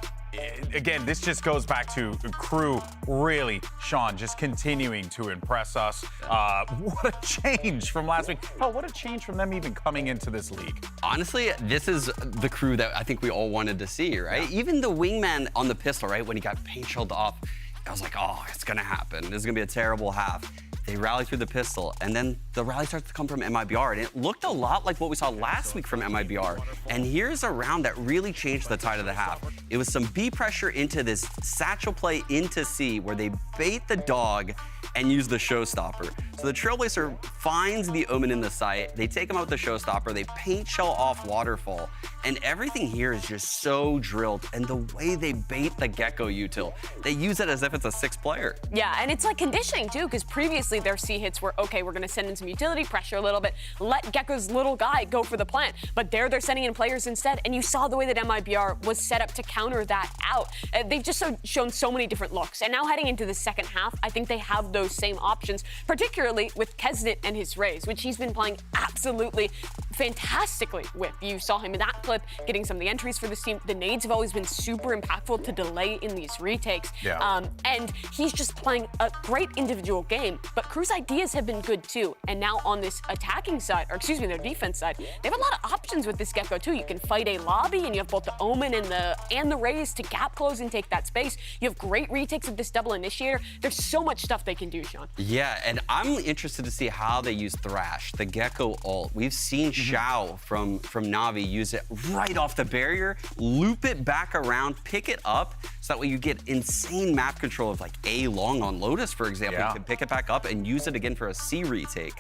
again, this just goes back to Crew really, Sean, just continuing to impress us. What a change from last week. Hell, what a change from them even coming into this league. Honestly, this is the Crew that I think we all wanted to see, right? Yeah. Even the wingman on the pistol, right? When he got paint shelled off, I was like, oh, it's gonna happen. This is gonna be a terrible half. They rally through the pistol, and then the rally starts to come from MIBR, and it looked a lot like what we saw last week from MIBR. And here's a round that really changed the tide of the half. It was some B pressure into this satchel play into C, where they bait the dog and use the showstopper. So the Trailblazer finds the Omen in the site, they take him out with the showstopper, they paint shell off Waterfall, and everything here is just so drilled. And the way they bait the Gecko util, they use it as if it's a 6th player. Yeah, and it's like conditioning too, because previously their C hits were, okay, we're gonna send in some utility pressure a little bit, let Gecko's little guy go for the plant. But they're sending in players instead, and you saw the way that MIBR was set up to counter that out. They've just shown so many different looks. And now heading into the second half, I think they have those same options, particularly with Kesnit and his Rays, which he's been playing absolutely fantastically with. You saw him in that clip, getting some of the entries for this team. The nades have always been super impactful to delay in these retakes. Yeah. And he's just playing a great individual game, but Crew's ideas have been good too. And now on this attacking side, or excuse me, their defense side, they have a lot of options with this Gecko too. You can fight a lobby, and you have both the Omen and the Rays to gap close and take that space. You have great retakes of this double initiator. There's so much stuff they can do, Sean. Yeah, and I'm interested to see how they use Thrash. The Gecko ult. We've seen Xiao from Na'Vi use it right off the barrier, loop it back around, pick it up, so that way you get insane map control of like A long on Lotus, for example. Yeah. You can pick it back up and use it again for a C retake.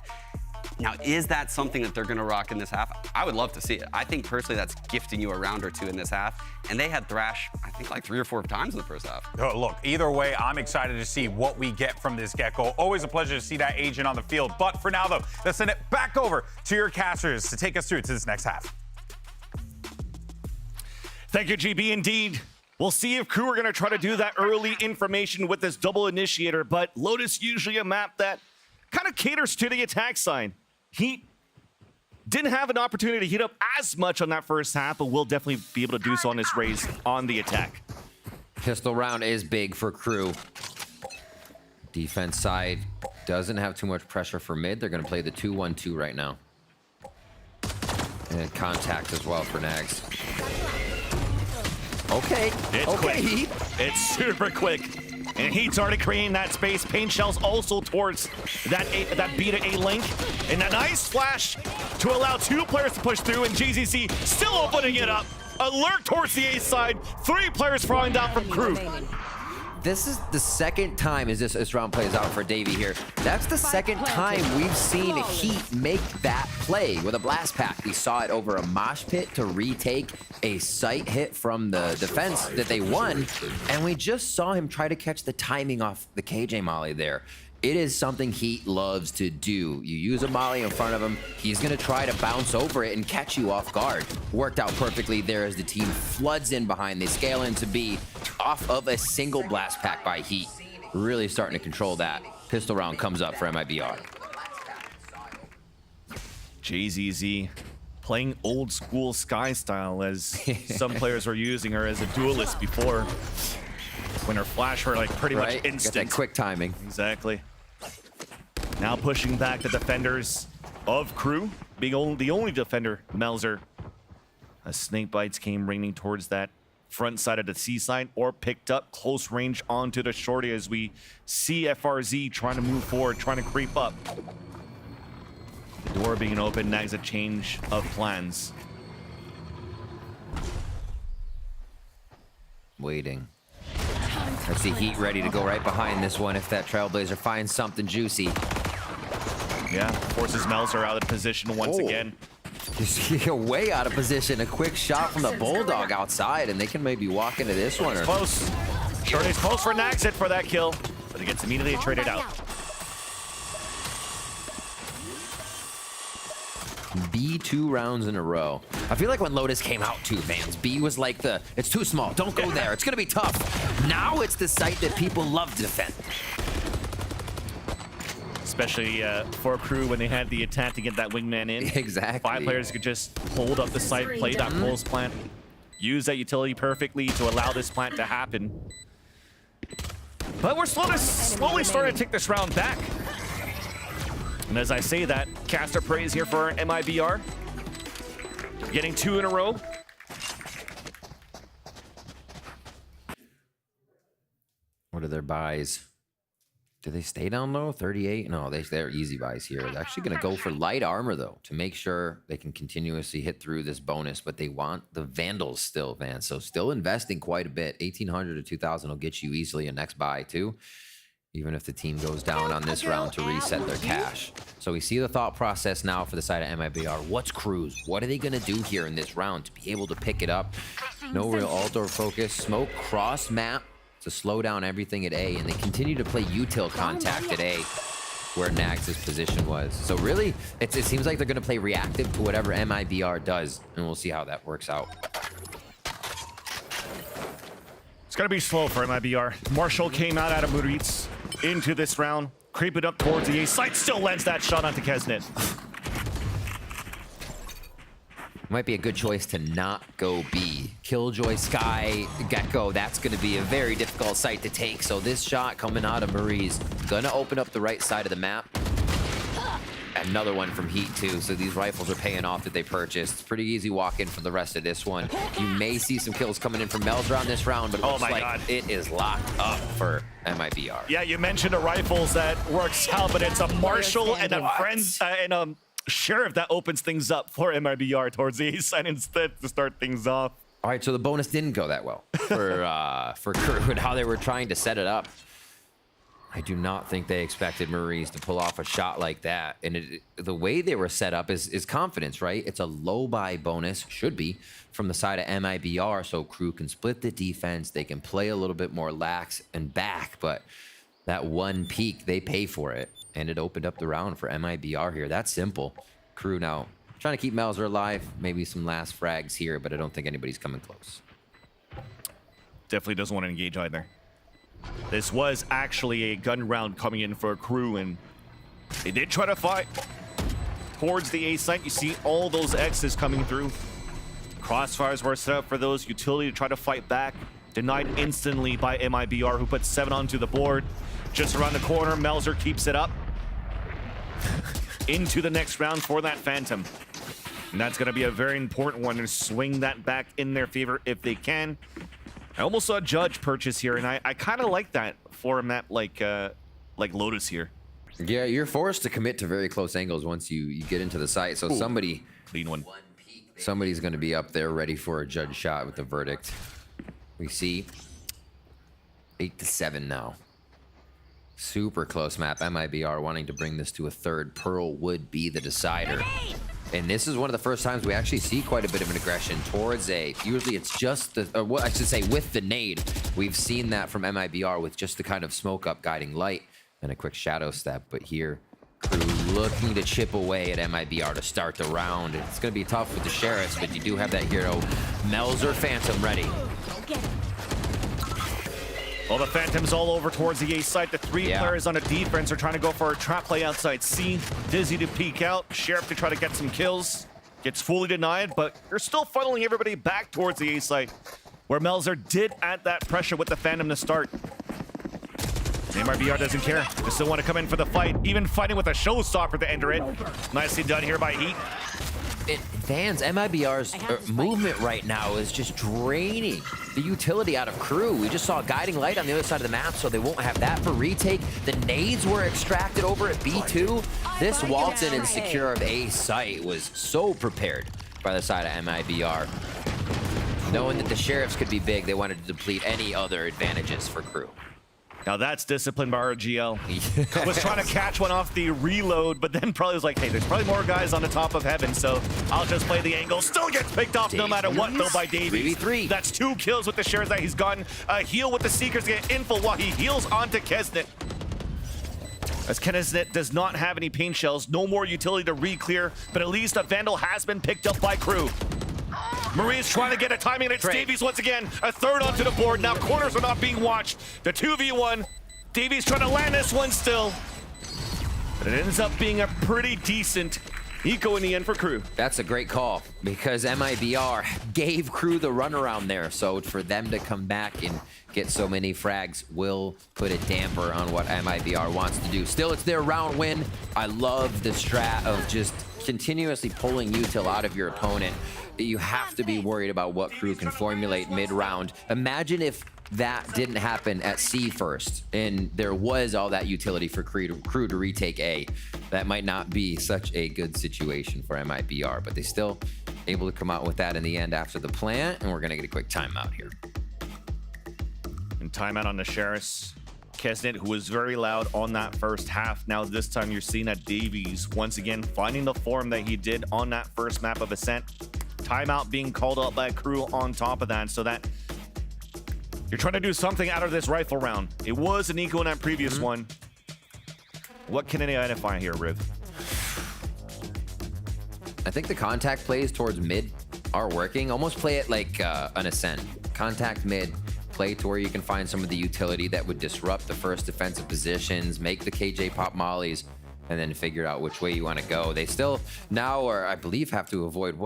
Now, is that something that they're gonna rock in this half? I would love to see it. I think personally that's gifting you a round or two in this half. And they had Thrash, I think like 3 or 4 times in the first half. Oh, look, either way, I'm excited to see what we get from this Gecko. Always a pleasure to see that agent on the field. But for now, though, let's send it back over to your casters to take us through to this next half. Thank you, GB. Indeed. We'll see if Crew are going to try to do that early information with this double initiator, but Lotus usually a map that kind of caters to the attack side. Heat didn't have an opportunity to heat up as much on that first half, but will definitely be able to do so on this raise on the attack. Pistol round is big for Crew. Defense side doesn't have too much pressure for mid. They're going to play the 2-1-2 right now. And contact as well for Nags. Okay. It's okay, quick. Heat. It's super quick. And Heat's already creating that space. Pain Shell's also towards that B to A link. And a nice flash to allow 2 players to push through, and GZC still opening it up. Alert towards the A side. 3 players falling down from Crew. This is the second time as this round plays out for Davey here. That's the second time we've seen Heat make that play with a blast pack. We saw it over a mosh pit to retake a sight hit from the defense that they won, and we just saw him try to catch the timing off the KJ Molly there. It is something Heat loves to do. You use a Molly in front of him, he's gonna try to bounce over it and catch you off guard. Worked out perfectly there as the team floods in behind. They scale into B off of a single blast pack by Heat. Really starting to control that. Pistol round comes up for MIBR. JZZ playing old school Sky style, as some players were using her as a duelist before, when her flash were like pretty much Got instant. that quick timing. Exactly. Now pushing back the defenders of Crew, being the only defender, Melzer. As snake bites came raining towards that front side of the C side, or picked up close range onto the shorty, as we see FRZ trying to move forward, trying to creep up. The door being open, nags a change of plans. Waiting. I see Heat ready to go right behind this one if that Trailblazer finds something juicy. Yeah, forces Melzer out of position once again. He's way out of position. A quick shot from the Bulldog outside, and they can maybe walk into this one. Or... Close. Shorty's close for Naxit for that kill, but it gets immediately traded out. B 2 rounds in a row. I feel like when Lotus came out too, Vans, B was like it's too small, don't go there, it's gonna be tough. Now it's the site that people love to defend. Especially for Crew when they had the attack to get that wingman in. Exactly. 5 players could just hold up the site, play that close plant, use that utility perfectly to allow this plant to happen. But we're slowly starting to take this round back. And as I say that, caster praise here for MIBR. Getting 2 in a row. What are their buys? Do they stay down low? 38? No, they're easy buys here. They're actually going to go for light armor, though, to make sure they can continuously hit through this bonus. But they want the Vandals still, Van. So still investing quite a bit. 1,800 to 2,000 will get you easily a next buy, too. Even if the team goes down on this round to reset their cash. So we see the thought process now for the side of MIBR. What's Cruz? What are they going to do here in this round to be able to pick it up? No real ult or focus. Smoke cross map to slow down everything at A. And they continue to play util contact at A, where Nags' position was. So really, it seems like they're going to play reactive to whatever MIBR does. And we'll see how that works out. It's going to be slow for MIBR. Marshall came out of Muritz into this round, creeping up towards the A site, still lands that shot onto Kesnet. Might be a good choice to not go B. Killjoy, Sky, Gecko, that's going to be a very difficult site to take. So this shot coming out of Marie's going to open up the right side of the map. Another one from Heat, too. So these rifles are paying off that they purchased. Pretty easy walk-in for the rest of this one. You may see some kills coming in from Melzer on this round, but it looks like it is locked up for MIBR. Yeah, you mentioned the rifles that works out, but it's a Marshall and a Sheriff, that opens things up for MIBR towards the A side instead to start things off. All right, so the bonus didn't go that well for Crew and how they were trying to set it up. I do not think they expected Maurice to pull off a shot like that. And the way they were set up is confidence, right? It's a low buy bonus, should be, from the side of MIBR, so Crew can split the defense. They can play a little bit more lax and back, but that one peak, they pay for it. And it opened up the round for MIBR here. That's simple. Crew now trying to keep Melzer alive. Maybe some last frags here, but I don't think anybody's coming close. Definitely doesn't want to engage either. This was actually a gun round coming in for Crew, and they did try to fight towards the A site. You see all those X's coming through. Crossfires were set up for those utility to try to fight back. Denied instantly by MIBR, who put 7 onto the board. Just around the corner, Melzer keeps it up. Into the next round for that Phantom. And that's going to be a very important one to swing that back in their favor if they can. I almost saw Judge purchase here, and I kind of like that for a map like Lotus here. Yeah, you're forced to commit to very close angles once you get into the site. So Lean one. somebody's going to be up there ready for a Judge shot with the verdict. We see 8-7 now. Super close map. MIBR wanting to bring this to a third. Pearl would be the decider. And this is one of the first times we actually see quite a bit of an aggression towards A. Usually it's just the, or what I should say, with the nade. We've seen that from MIBR with just the kind of smoke up guiding light and a quick shadow step. But here, Crew looking to chip away at MIBR to start the round. It's going to be tough with the Sheriffs, but you do have that hero, Melzer Phantom, ready. Well, the Phantom's all over towards the A site. The three players on a defense are trying to go for a trap play outside C. Dizzy to peek out. Sheriff to try to get some kills. Gets fully denied, but they're still funneling everybody back towards the A site, where Melzer did add that pressure with the Phantom to start. MIBR doesn't care. They still want to come in for the fight, even fighting with a showstopper to enter it. Nicely done here by Heat. Fans, MIBR's movement right now is just draining the utility out of Crew. We just saw a guiding light on the other side of the map, so they won't have that for retake. The nades were extracted over at B2. This Walton and secure of A site was so prepared by the side of MIBR. Knowing that the Sheriffs could be big, they wanted to deplete any other advantages for Crew. Now that's discipline by RGL. Was trying to catch one off the reload, but then probably was like, hey, there's probably more guys on the top of heaven, so I'll just play the angle. Still gets picked off no matter what, though, by Davies. 3v3. That's 2 kills with the shares that he's gotten. A heal with the Seekers to get info while he heals onto Kesnet. As Kesnet does not have any pain shells, no more utility to re-clear, but at least a Vandal has been picked up by Crew. Marie's trying to get a timing, and it's Davies once again. A third onto the board. Now corners are not being watched. The 2v1. Davies trying to land this one still. But it ends up being a pretty decent eco in the end for Crew. That's a great call because MIBR gave Crew the runaround there. So for them to come back and get so many frags will put a damper on what MIBR wants to do. Still, it's their round win. I love the strat of just continuously pulling util out of your opponent. You have to be worried about what Crew can formulate mid-round. Imagine if that didn't happen at C first, and there was all that utility for Crew to retake A. That might not be such a good situation for MIBR, but they still able to come out with that in the end after the plant, and we're gonna get a quick timeout here. And timeout on the Sheriffs. Kesnet, who was very loud on that first half. Now this time you're seeing that Davies once again finding the form that he did on that first map of Ascent. Timeout being called out by Crew on top of that, so that you're trying to do something out of this rifle round. It was an eco in that previous one. What can they identify here, Riv? I think the contact plays towards mid are working. Almost play it like an Ascent. Contact mid, play to where you can find some of the utility that would disrupt the first defensive positions, make the KJ pop mollies, and then figure out which way you want to go. They still now are, I believe, have to avoid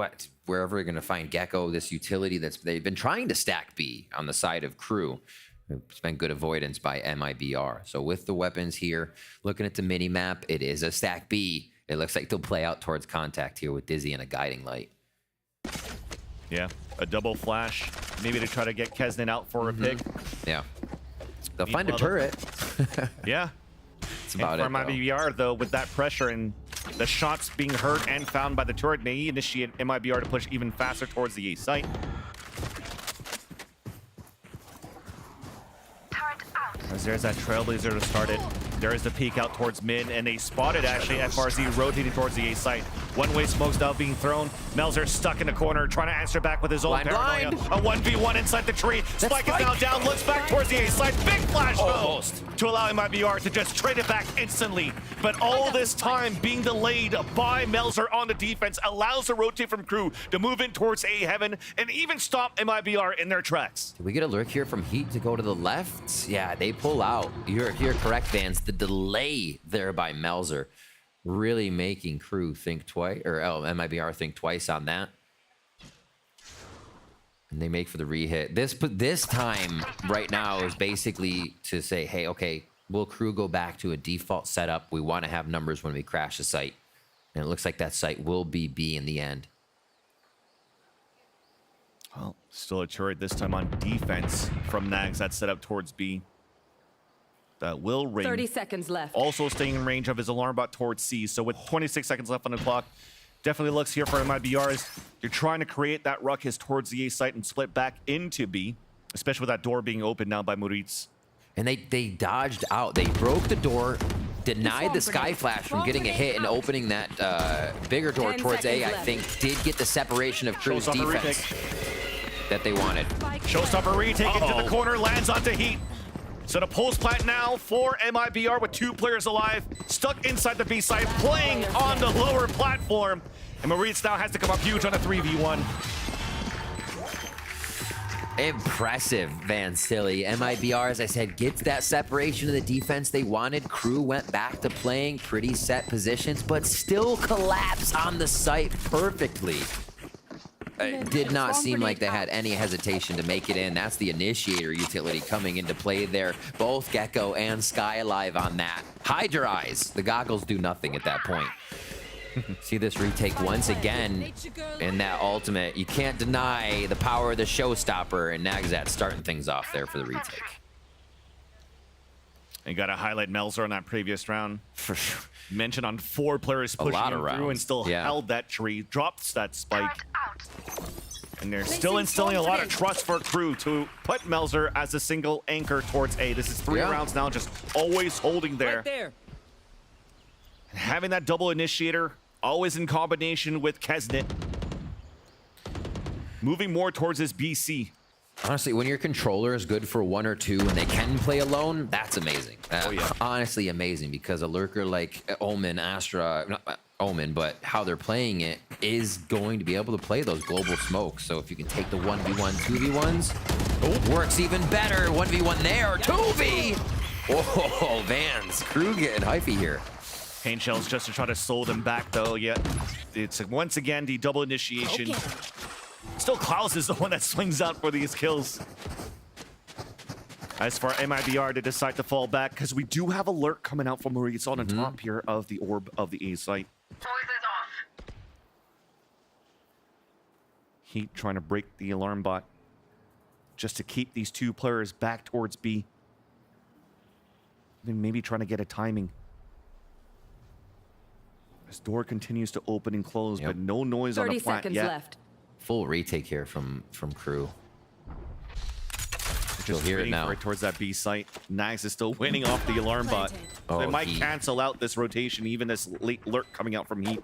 wherever you're going to find Gecko, this utility they've been trying to stack B on the side of Crew. It's been good avoidance by MIBR. So with the weapons here, looking at the mini map, it is a stack B. It looks like they'll play out towards contact here with Dizzy and a guiding light. Yeah, a double flash. Maybe to try to get Kesnet out for a pick. Yeah. They'll find a turret. Yeah. It's about and for MIBR, though, with that pressure and The shots being heard and found by the turret. They initiate MIBR to push even faster towards the A site. As there's that Trailblazer to start it. There is the peek out towards mid, and they spotted actually FRZ rotating towards the A site. One-way smokes now being thrown. Melzer stuck in the corner, trying to answer back with his own paranoia. A 1v1 inside the tree. Spike is now down, looks back towards the A site. Big flash though, to allow MIBR to just trade it back instantly. But all this time being delayed by Melzer on the defense allows the rotate from Crew to move in towards A heaven and even stop MIBR in their tracks. Did we get a lurk here from Heat to go to the left? Yeah, they pull out. You're correct, Vans. The delay there by Melzer really making Crew think twice, or MIBR think twice on that. And they make for the re-hit. This time right now is basically to say, hey, okay, will Crew go back to a default setup? We want to have numbers when we crash a site. And it looks like that site will be B in the end. Well, still a turret this time on defense from Nags. That's set up towards B. That will ring. 30 seconds left. Also staying in range of his alarm bot towards C. So with 26 seconds left on the clock, definitely looks here for MIBR as you're trying to create that ruckus towards the A site and split back into B, especially with that door being opened now by Moritz. And they dodged out. They broke the door, denied the Sky Flash from getting a hit and opening that bigger door towards A, I think, did get the separation of Crew's defense that they wanted. Showstopper retake into the corner, lands onto Heat. So the pulse plant now for MIBR with 2 players alive, stuck inside the B side, playing on the lower platform. And Moritz now has to come up huge on a 3v1. Impressive, Van Silly. MIBR, as I said, gets that separation of the defense they wanted. Crew went back to playing pretty set positions, but still collapse on the site perfectly. It did not seem like they had any hesitation to make it in. That's the initiator utility coming into play there. Both Gecko and Sky alive on that. Hide your eyes. The goggles do nothing at that point. See this retake once again in that ultimate. You can't deny the power of the showstopper, and Nagzat starting things off there for the retake. And got to highlight Melzer on that previous round. Mentioned on 4 players pushing him through and still held that tree, drops that spike. And they're still instilling a lot of trust for Crew to put Melzer as a single anchor towards A. This is 3 rounds now, just always holding there. Right there. And having that double initiator, always in combination with Kesnit. Moving more towards his BC. Honestly, when your controller is good for 1 or 2 and they can play alone, that's amazing. Honestly amazing, because a lurker like Omen, Astra, not Omen, but how they're playing it is going to be able to play those global smokes. So if you can take the 1v1, 2v1s, works even better. 1v1 there, 2v! Oh, Vans, Crew getting hypey here. Pain shells just to try to slow them back though, yet it's once again the double initiation. Still, Klaus is the one that swings out for these kills. As for MIBR, they decide to fall back because we do have a lurk coming out from Moritz on the top here of the orb of the A site. Heat trying to break the alarm bot just to keep these 2 players back towards B. Then maybe trying to get a timing. This door continues to open and close, but no noise on the plant 30 seconds yet. left. Full retake here from Crew. Just hear it waiting now. for it towards that B site. Nags is still winning off the alarm bot. So they might cancel out this rotation, even this late lurk coming out from Heat.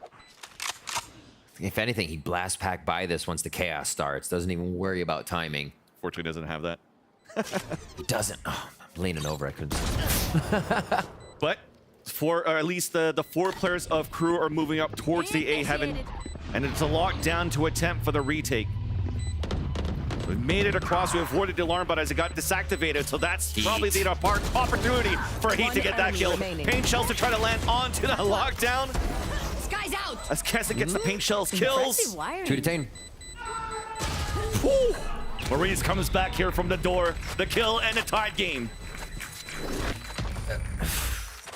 If anything, he blast pack by this once the chaos starts. Doesn't even worry about timing. Fortunately, doesn't have that. He doesn't. Oh, I'm leaning over. I couldn't. But for at least the 4 players of Crew are moving up towards the A heaven, and it's a lockdown to attempt for the retake. We made it across. We avoided the alarm, but as it got disactivated, so that's probably the opportunity for Heat to get that kill. Paint shells to try to land onto the lockdown. Sky's out. As Kesset gets the paint shells kills. 2 to 10. Maurice comes back here from the door. The kill and a tied game.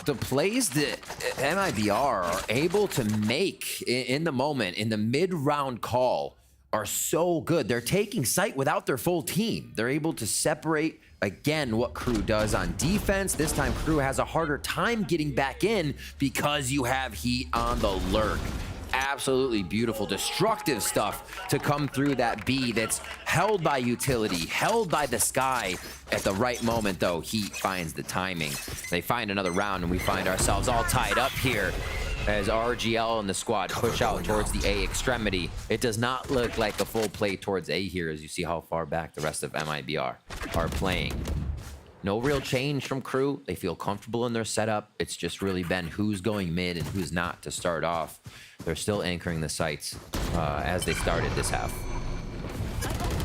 The plays that MIBR are able to make in the moment, in the mid-round call, are so good. They're taking site without their full team. They're able to separate again, what Crew does on defense. This time, Crew has a harder time getting back in because you have Heat on the lurk. Absolutely beautiful, destructive stuff to come through that B that's held by utility, held by the sky. At the right moment, though, Heat finds the timing. They find another round, and we find ourselves all tied up here as RGL and the squad push out towards the A extremity. It does not look like a full play towards A here, as you see how far back the rest of MIBR are playing. No real change from Crew. They feel comfortable in their setup. It's just really been who's going mid and who's not to start off. They're still anchoring the sights as they started this half.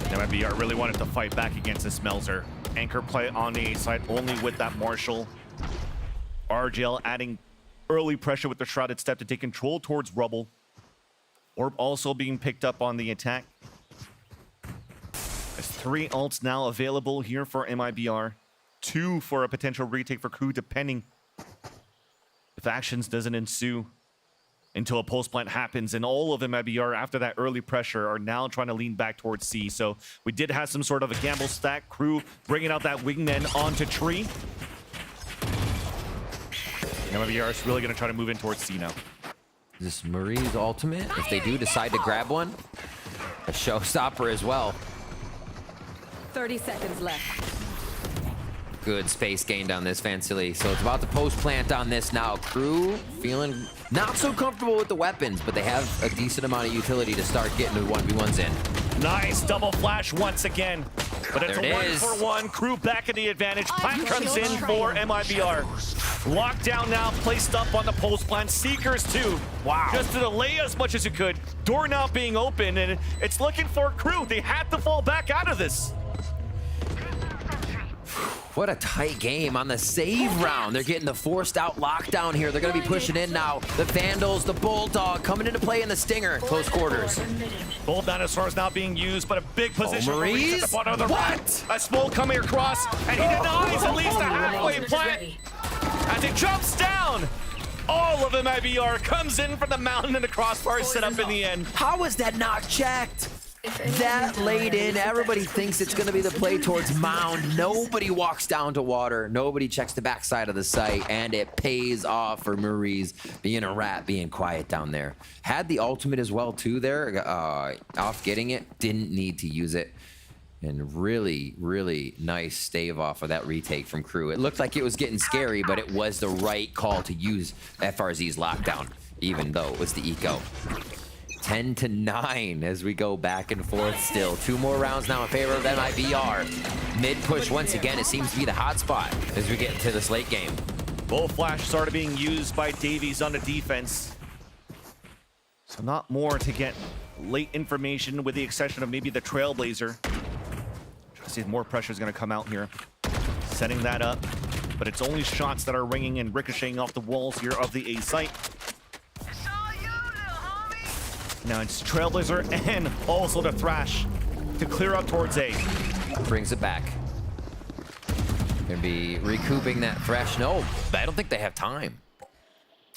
MIBR really wanted to fight back against this Melzer. Anchor play on the A side only with that Marshall. RGL adding early pressure with the Shrouded Step to take control towards Rubble. Orb also being picked up on the attack. There's 3 ults now available here for MIBR. 2 for a potential retake for Crew, depending if actions doesn't ensue until a post plant happens. And all of MIBR, after that early pressure, are now trying to lean back towards C. So we did have some sort of a gamble stack. Crew bringing out that wingman onto tree. MIBR is really going to try to move in towards C now. Is this Marie's ultimate? If they do decide to grab one, a showstopper as well. 30 seconds left. Good space gained on this Fancilly. So it's about to post plant on this now. Crew feeling not so comfortable with the weapons, but they have a decent amount of utility to start getting the 1v1s in. Nice double flash once again. But it's There a it is. 1-for-1. Crew back in the advantage. Plant comes in for MIBR. Lockdown now placed up on the post plant. Seekers too. Wow. Just to delay as much as you could. Door now being open, and it's looking for Crew. They had to fall back out of this. What a tight game on the save round. They're getting the forced out lockdown here. They're going to be pushing in now. The Vandals, the Bulldog coming into play in the Stinger. Close quarters. Both dinosaurs now being used, but a big position. Maurice? At the bottom of the What? A smoke coming across, and he denies at least a halfway plant as he jumps down. All of MIBR comes in from the mountain, and the crossbar is set up in the end. How was that not checked? That late in, everybody thinks it's going to be the play towards Mound. Nobody walks down to water. Nobody checks the backside of the site, and it pays off for Maurice being a rat, being quiet down there. Had the ultimate as well, too, there. Off getting it. Didn't need to use it. And really, really nice stave off of that retake from Crew. It looked like it was getting scary, but it was the right call to use FRZ's lockdown, even though it was the eco. 10-9 as we go back and forth still. 2 more rounds now in favor of MIBR. Mid push once again. It seems to be the hot spot as we get into this late game. Both flash started being used by Davies on the defense. So not more to get late information with the exception of maybe the Trailblazer. I see more pressure is going to come out here. Setting that up. But it's only shots that are ringing and ricocheting off the walls here of the A site. Now it's Trailblazer and also the Thrash to clear up towards A. Brings it back. Gonna be recouping that Thrash. No, I don't think they have time.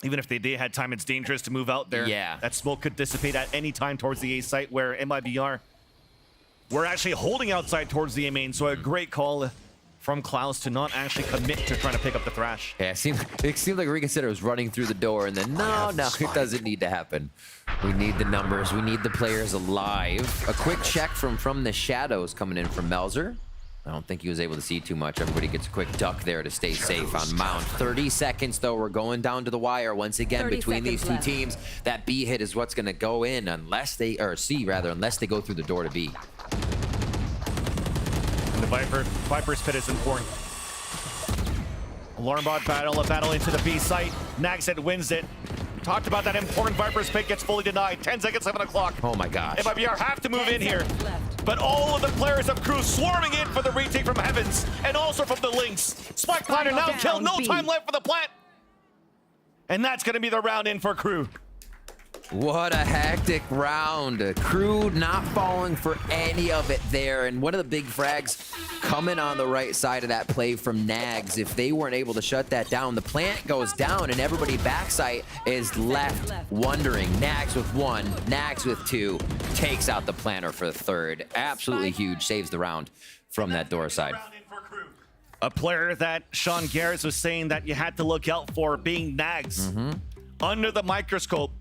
Even if they did had time, it's dangerous to move out there. Yeah. That smoke could dissipate at any time towards the A site where MIBR we're actually holding outside towards the A main. So a great call from Klaus to not actually commit to trying to pick up the Thrash. Yeah, it seemed like Reconsider was running through the door, and then no, it doesn't need to happen. We need the numbers. We need the players alive. A quick check from the shadows coming in from Melzer. I don't think he was able to see too much. Everybody gets a quick duck there to stay safe on Mount. 30 seconds, though. We're going down to the wire once again between these two teams. That B hit is what's going to go in unless they, or C rather, unless they go through the door to B. And the Viper's Pit is important. Alarm bot battle, a battle into the B site. Nagshead wins it. Talked about that important Viper's Pit gets fully denied. 10 seconds, 7 o'clock. Oh my gosh. MIBR have to move in here. But all of the players of Crew swarming in for the retake from Heavens and also from the Lynx. Spike Planner now killed. No time left for the plant. And that's going to be the round in for Crew. What a hectic round. Crew not falling for any of it there. And one of the big frags coming on the right side of that play from Nags. If they weren't able to shut that down, the plant goes down and everybody backside is left wondering. Nags with 1, Nags with 2, takes out the planter for the 3rd. Absolutely huge, saves the round from that door side. Round in for Crew. A player that Sean Garris was saying that you had to look out for being Nags. Under the microscope.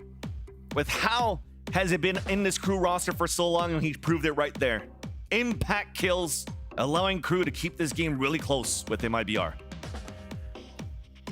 With how has it been in this Crew roster for so long, and he proved it right there. Impact kills, allowing Crew to keep this game really close with MIBR.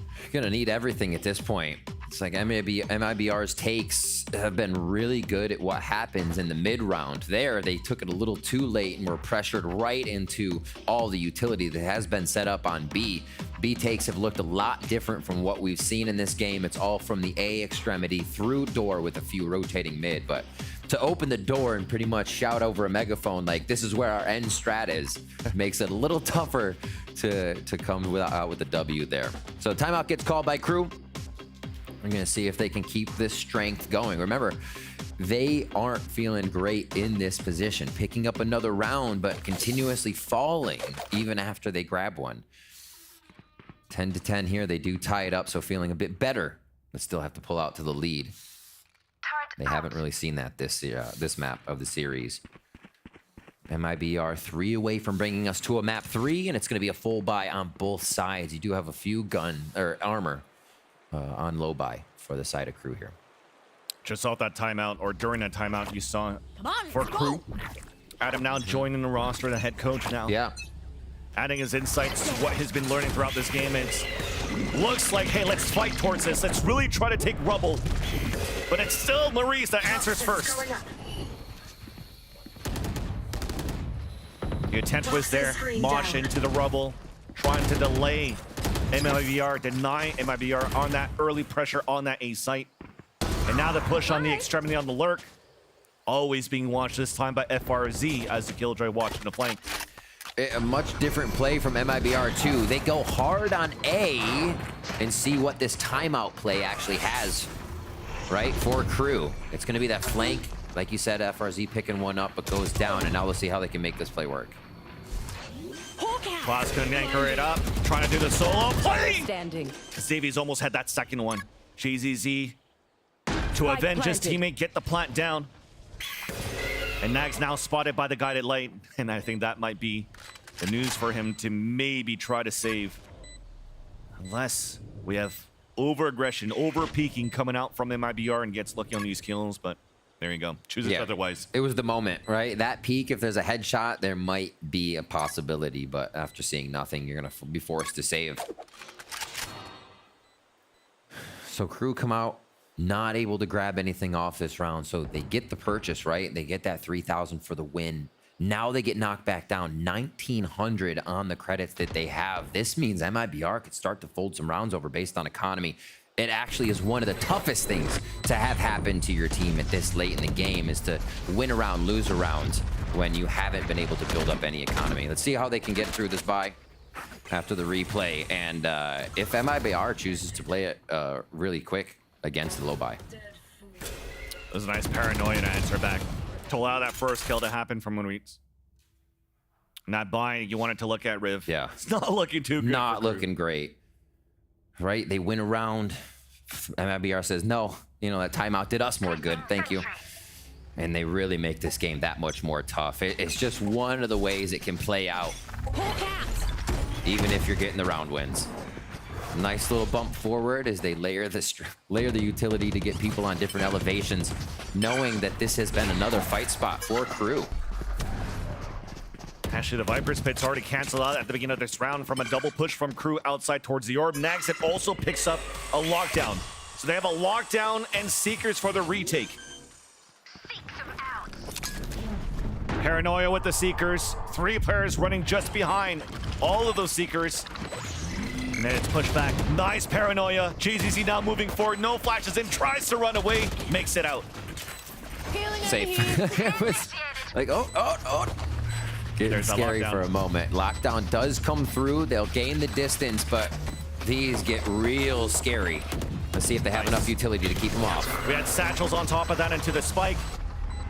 You're gonna need everything at this point. It's like MIBR's takes have been really good at what happens in the mid round. There, they took it a little too late and were pressured right into all the utility that has been set up on B. B takes have looked a lot different from what we've seen in this game. It's all from the A extremity through door with a few rotating mid, but to open the door and pretty much shout over a megaphone like this is where our end strat is makes it a little tougher to come out with a W there. So timeout gets called by Crew. We're going to see if they can keep this strength going. Remember, they aren't feeling great in this position, picking up another round, but continuously falling even after they grab one. 10-10 here. They do tie it up, so feeling a bit better, but still have to pull out to the lead. They haven't really seen that this map of the series. MIBR 3 away from bringing us to a map 3, and it's going to be a full buy on both sides. You do have a few armor on low buy for the side of Crew here. Just off that timeout, or during that timeout, you saw for Crew. Adam now joining the roster, the head coach now. Yeah. Adding his insights to what he's been learning throughout this game. It looks like, hey, let's fight towards this. Let's really try to take rubble. But it's still Maurice that answers first. The attempt was there. Mosh into the rubble, trying to delay MIBR, deny MIBR on that early pressure on that A site. And now the push on the extremity on the lurk. Always being watched this time by FRZ as the Killjoy watching the flank. A much different play from MIBR too. They go hard on A and see what this timeout play actually has, right, for Crew. It's going to be that flank, like you said, FRZ picking one up, but goes down, and now we'll see how they can make this play work. Claus couldn't anchor it up, trying to do the solo play. Standing. Davies almost had that second one. JZZ to avenge his teammate, get the plant down. And Nags now spotted by the guided light, and I think that might be the news for him to maybe try to save. Unless we have over-aggression, over-peaking coming out from MIBR and gets lucky on these kills, but there you go. Chooses otherwise. It was the moment, right? That peak, if there's a headshot, there might be a possibility, but after seeing nothing, you're going to be forced to save. So Crew come out, not able to grab anything off this round, so they get the purchase, right? They get that 3,000 for the win. Now they get knocked back down, 1,900 on the credits that they have. This means MIBR could start to fold some rounds over based on economy. It actually is one of the toughest things to have happen to your team at this late in the game, is to win a round, lose a round when you haven't been able to build up any economy. Let's see how they can get through this bye after the replay. And if MIBR chooses to play it really quick against the low buy. It was a nice paranoia to answer back to allow that first kill to happen from Maurice. And that buy, you wanted to look at Riv. Yeah. It's not looking too good. Not looking great. Right? They win a round. MIBR says, no, you know, that timeout did us more good. Thank you. And they really make this game that much more tough. It's just one of the ways it can play out, even if you're getting the round wins. Nice little bump forward as they layer the utility to get people on different elevations, knowing that this has been another fight spot for Crew. Actually, the Viper's Pit's already canceled out at the beginning of this round from a double push from Crew outside towards the orb. Nags it also picks up a lockdown. So they have a lockdown and Seekers for the retake. Paranoia with the Seekers. 3 players running just behind all of those Seekers. And then it's pushed back. Nice Paranoia. JZZ now moving forward. No flashes in. Tries to run away. Makes it out. Safe. It was like, oh. Getting scary for a moment. Lockdown does come through. They'll gain the distance, but these get real scary. Let's see if they have enough utility to keep them off. We had Satchels on top of that into the spike.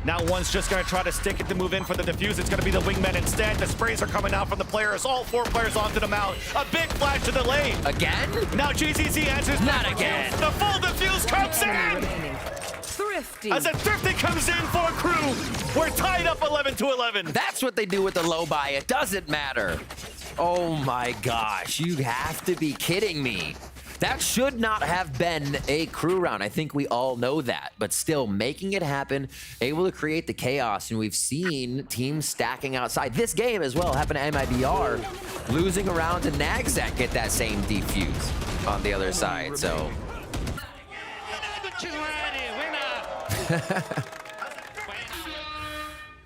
Now one's just going to try to stick it to move in for the defuse. It's going to be the wingman instead. The sprays are coming out from the players. All 4 players onto the mount. A big flash to the lane. Again? Now GZZ answers. Not again. The full defuse comes in. Thrifty. As a Thrifty comes in for Crew. We're tied up 11-11. That's what they do with the low buy. It doesn't matter. Oh my gosh, you have to be kidding me. That should not have been a crew round. I think we all know that, but still making it happen, able to create the chaos, and we've seen teams stacking outside. This game as well happened to MIBR, losing around to Nagzat get that same defuse on the other side, so.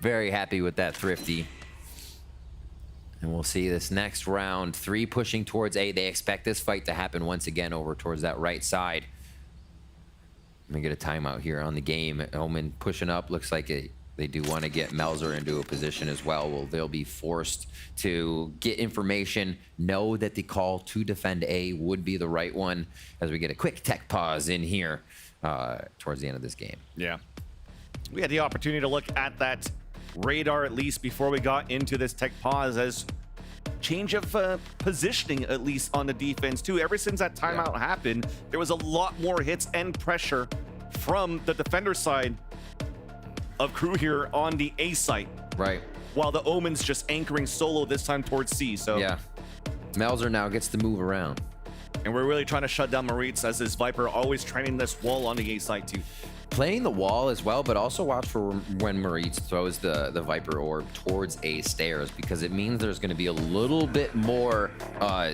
Very happy with that Thrifty. And we'll see this next round, 3 pushing towards A. They expect this fight to happen once again over towards that right side. Let me get a timeout here on the game. Omen pushing up. Looks like they do want to get Melzer into a position as well. Well, they'll be forced to get information, know that the call to defend A would be the right one, as we get a quick tech pause in here towards the end of this game. Yeah. We had the opportunity to look at that radar at least before we got into this tech pause, as change of positioning at least on the defense too. Ever since that timeout happened, there was a lot more hits and pressure from the defender side of crew here on the A site. Right. While the Omen's just anchoring solo this time towards C. So yeah, Melzer now gets to move around. And we're really trying to shut down Moritz, as this Viper always training this wall on the A side too. Playing the wall as well, but also watch for when Moritz throws the Viper orb towards A stairs, because it means there's going to be a little bit more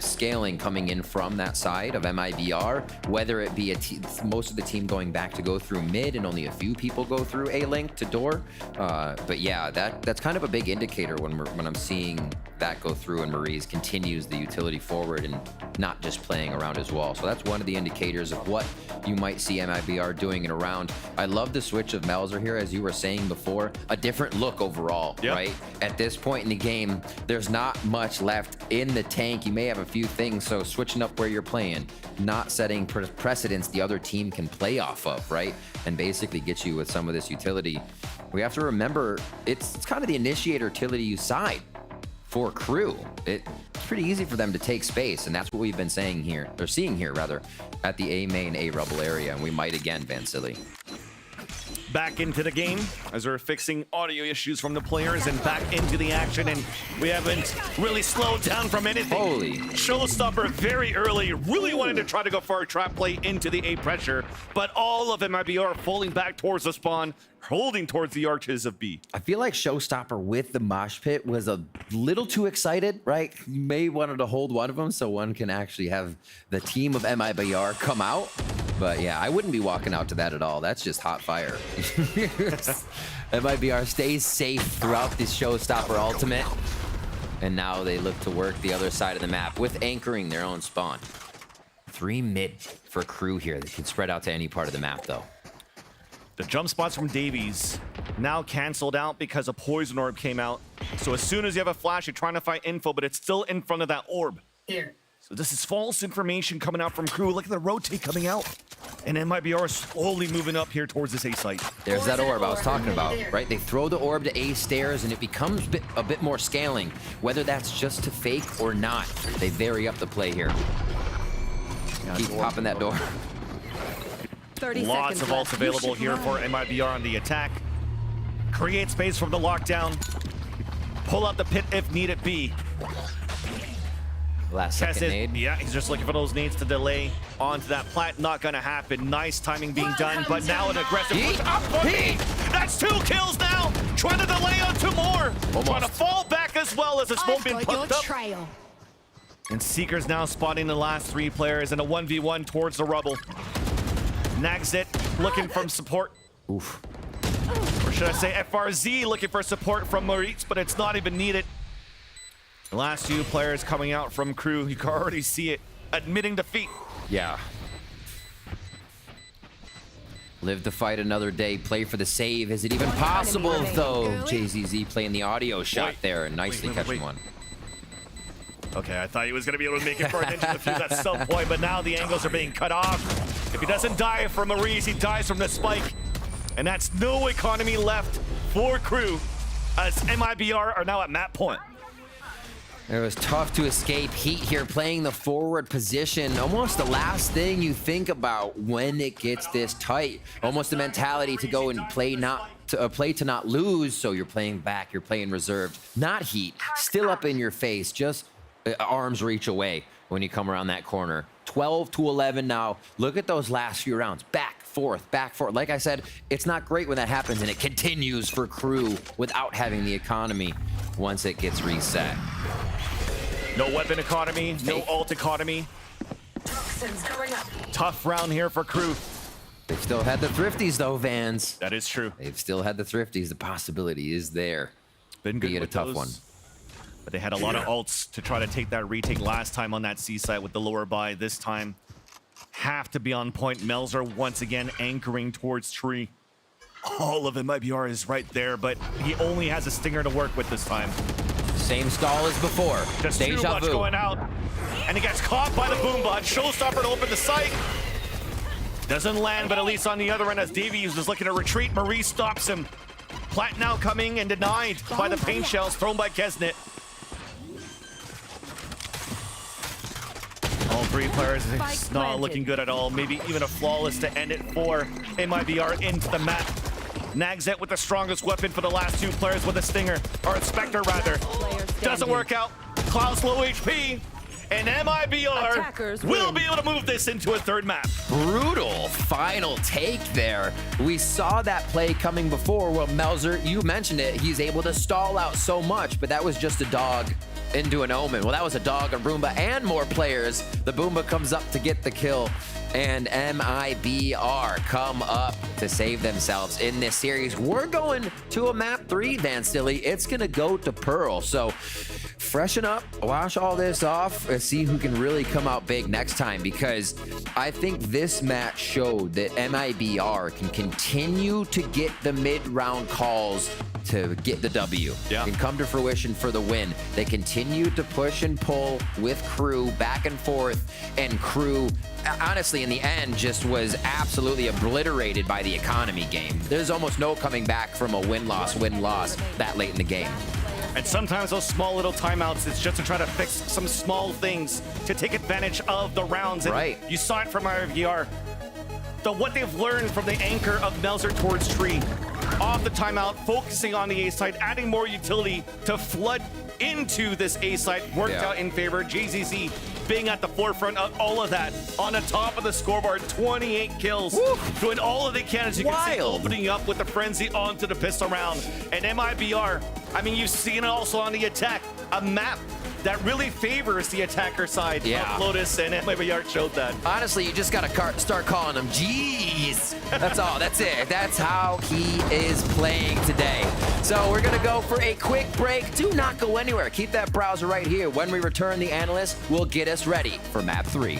scaling coming in from that side of MIBR, whether it be most of the team going back to go through mid and only a few people go through A link to door. But yeah, that's kind of a big indicator when I'm seeing that go through and Moritz continues the utility forward and not just playing around his wall. So that's one of the indicators of what you might see MIBR doing in a round. I love the switch of Melzer here, as you were saying before. A different look overall, right? At this point in the game, there's not much left in the tank. You may have a few things, so switching up where you're playing, not setting precedents the other team can play off of, right? And basically get you with some of this utility. We have to remember, it's kind of the initiator utility side for crew. It's pretty easy for them to take space, and that's what we've been saying here, or seeing here rather, at the A main, A rubble area, and we might again, Vansily. Back into the game as we're fixing audio issues from the players and back into the action, and we haven't really slowed down from anything. Holy. Showstopper very early, really wanted to try to go for a trap play into the A pressure, but all of MIBR falling back towards the spawn, holding towards the arches of B. I feel like Showstopper with the mosh pit was a little too excited, right? You may wanted to hold one of them so one can actually have the team of MIBR come out. But yeah, I wouldn't be walking out to that at all. That's just hot fire. MIBR stays safe throughout this Showstopper ultimate. And now they look to work the other side of the map with anchoring their own spawn. 3 mid for crew here. They can spread out to any part of the map though. The jump spots from Davies now canceled out because a poison orb came out. So as soon as you have a flash, you're trying to find info, but it's still in front of that orb. Here. So this is false information coming out from crew. Look at the rotate coming out. And MIBR is slowly moving up here towards this A site. There's that orb I was talking about, right? They throw the orb to A stairs and it becomes a bit more scaling. Whether that's just to fake or not, they vary up the play here. Keep popping that door. 30 Lots seconds of left. ults available here for MIBR on the attack. Create space from the lockdown. Pull out the pit if needed be. Last second nade. Yeah, he's just looking for those nades to delay onto that plat. Not gonna happen. Nice timing being done, but now an aggressive push up for me. That's 2 kills now. Trying to delay on 2 more. Almost. Trying to fall back as well as the smoke being pumped up. Trail. And Seeker's now spotting the last 3 players in a 1v1 towards the rubble. Nagzit looking from support. Oof. Or should I say FRZ looking for support from Moritz, but it's not even needed. The last few players coming out from crew, you can already see it, admitting defeat. Yeah. Live to fight another day. Play for the save. Is it even possible, though? JZZ playing the audio shot there and nicely catching one. Okay, I thought he was going to be able to make it for an into the fuse at some point, but now the angles are being cut off. If he doesn't die from Maurice, he dies from the spike. And that's no economy left for crew, as MIBR are now at map point. It was tough to escape heat here, playing the forward position. Almost the last thing you think about when it gets this tight. Almost the mentality to go and play to not lose. So you're playing back, you're playing reserved, not heat, still up in your face. Just arm's reach away when you come around that corner. 12 to 11 now. Look at those last few rounds. Back, forth, back, forth. Like I said, it's not great when that happens, and it continues for Crew without having the economy once it gets reset. No weapon economy, no ult economy. Tough round here for Crew. They've still had the thrifties, though, Vans. That is true. They've still had the thrifties. The possibility is there. Been good Be it a with tough those. one. But they had a lot of ults to try to take that retake last time on that C site with the lower buy. This time, have to be on point. Melzer once again anchoring towards tree. All of MIBR is right there, but he only has a stinger to work with this time. Same stall as before. Just too Deja much vu. going out. And he gets caught by the boombot. Showstopper to open the site. Doesn't land, but at least on the other end as Davies is looking to retreat, Marie stops him. Plat now coming and denied by the paint shells thrown by Kesnit. All three players is not looking good at all. Maybe even a flawless to end it for MIBR into the map. Nagzet with the strongest weapon for the last two players with a stinger, or a Spectre rather. Doesn't work out. Klaus low HP. And MIBR will be able to move this into a third map. Brutal final take there. We saw that play coming before. Well, Melzer, you mentioned it. He's able to stall out so much, but that was just a dog into an omen. Well, that was a dog, a Roomba, and more players. The Boomba comes up to get the kill, and MIBR come up to save themselves in this series. We're going to a map 3, Van Stilly. It's going to go to Pearl. So freshen up, wash all this off, and see who can really come out big next time, because I think this match showed that MIBR can continue to get the mid-round calls to get the W. Yeah. Can come to fruition for the win. They continue to push and pull with Crew back and forth, and Crew, honestly, in the end, just was absolutely obliterated by the economy game. There's almost no coming back from a win-loss that late in the game. And sometimes those small little timeouts, it's just to try to fix some small things to take advantage of the rounds. And Right. you saw it from MIBR. What they've learned from the anchor of Melzer towards tree, off the timeout, focusing on the A side, adding more utility to flood into this A side, worked out in favor. JZZ being at the forefront of all of that. On the top of the scoreboard, 28 kills. Woo. Doing all that they can, as you can see, Wild. opening up with the frenzy onto the pistol round. And MIBR, I mean, you've seen it also on the attack. A map that really favors the attacker side of Lotus, and MIBR showed that. Honestly, you just got to start calling him Jeez. That's all. That's it. That's how he is playing today. So we're going to go for a quick break. Do not go anywhere. Keep that browser right here. When we return, the analyst will get us ready for map 3.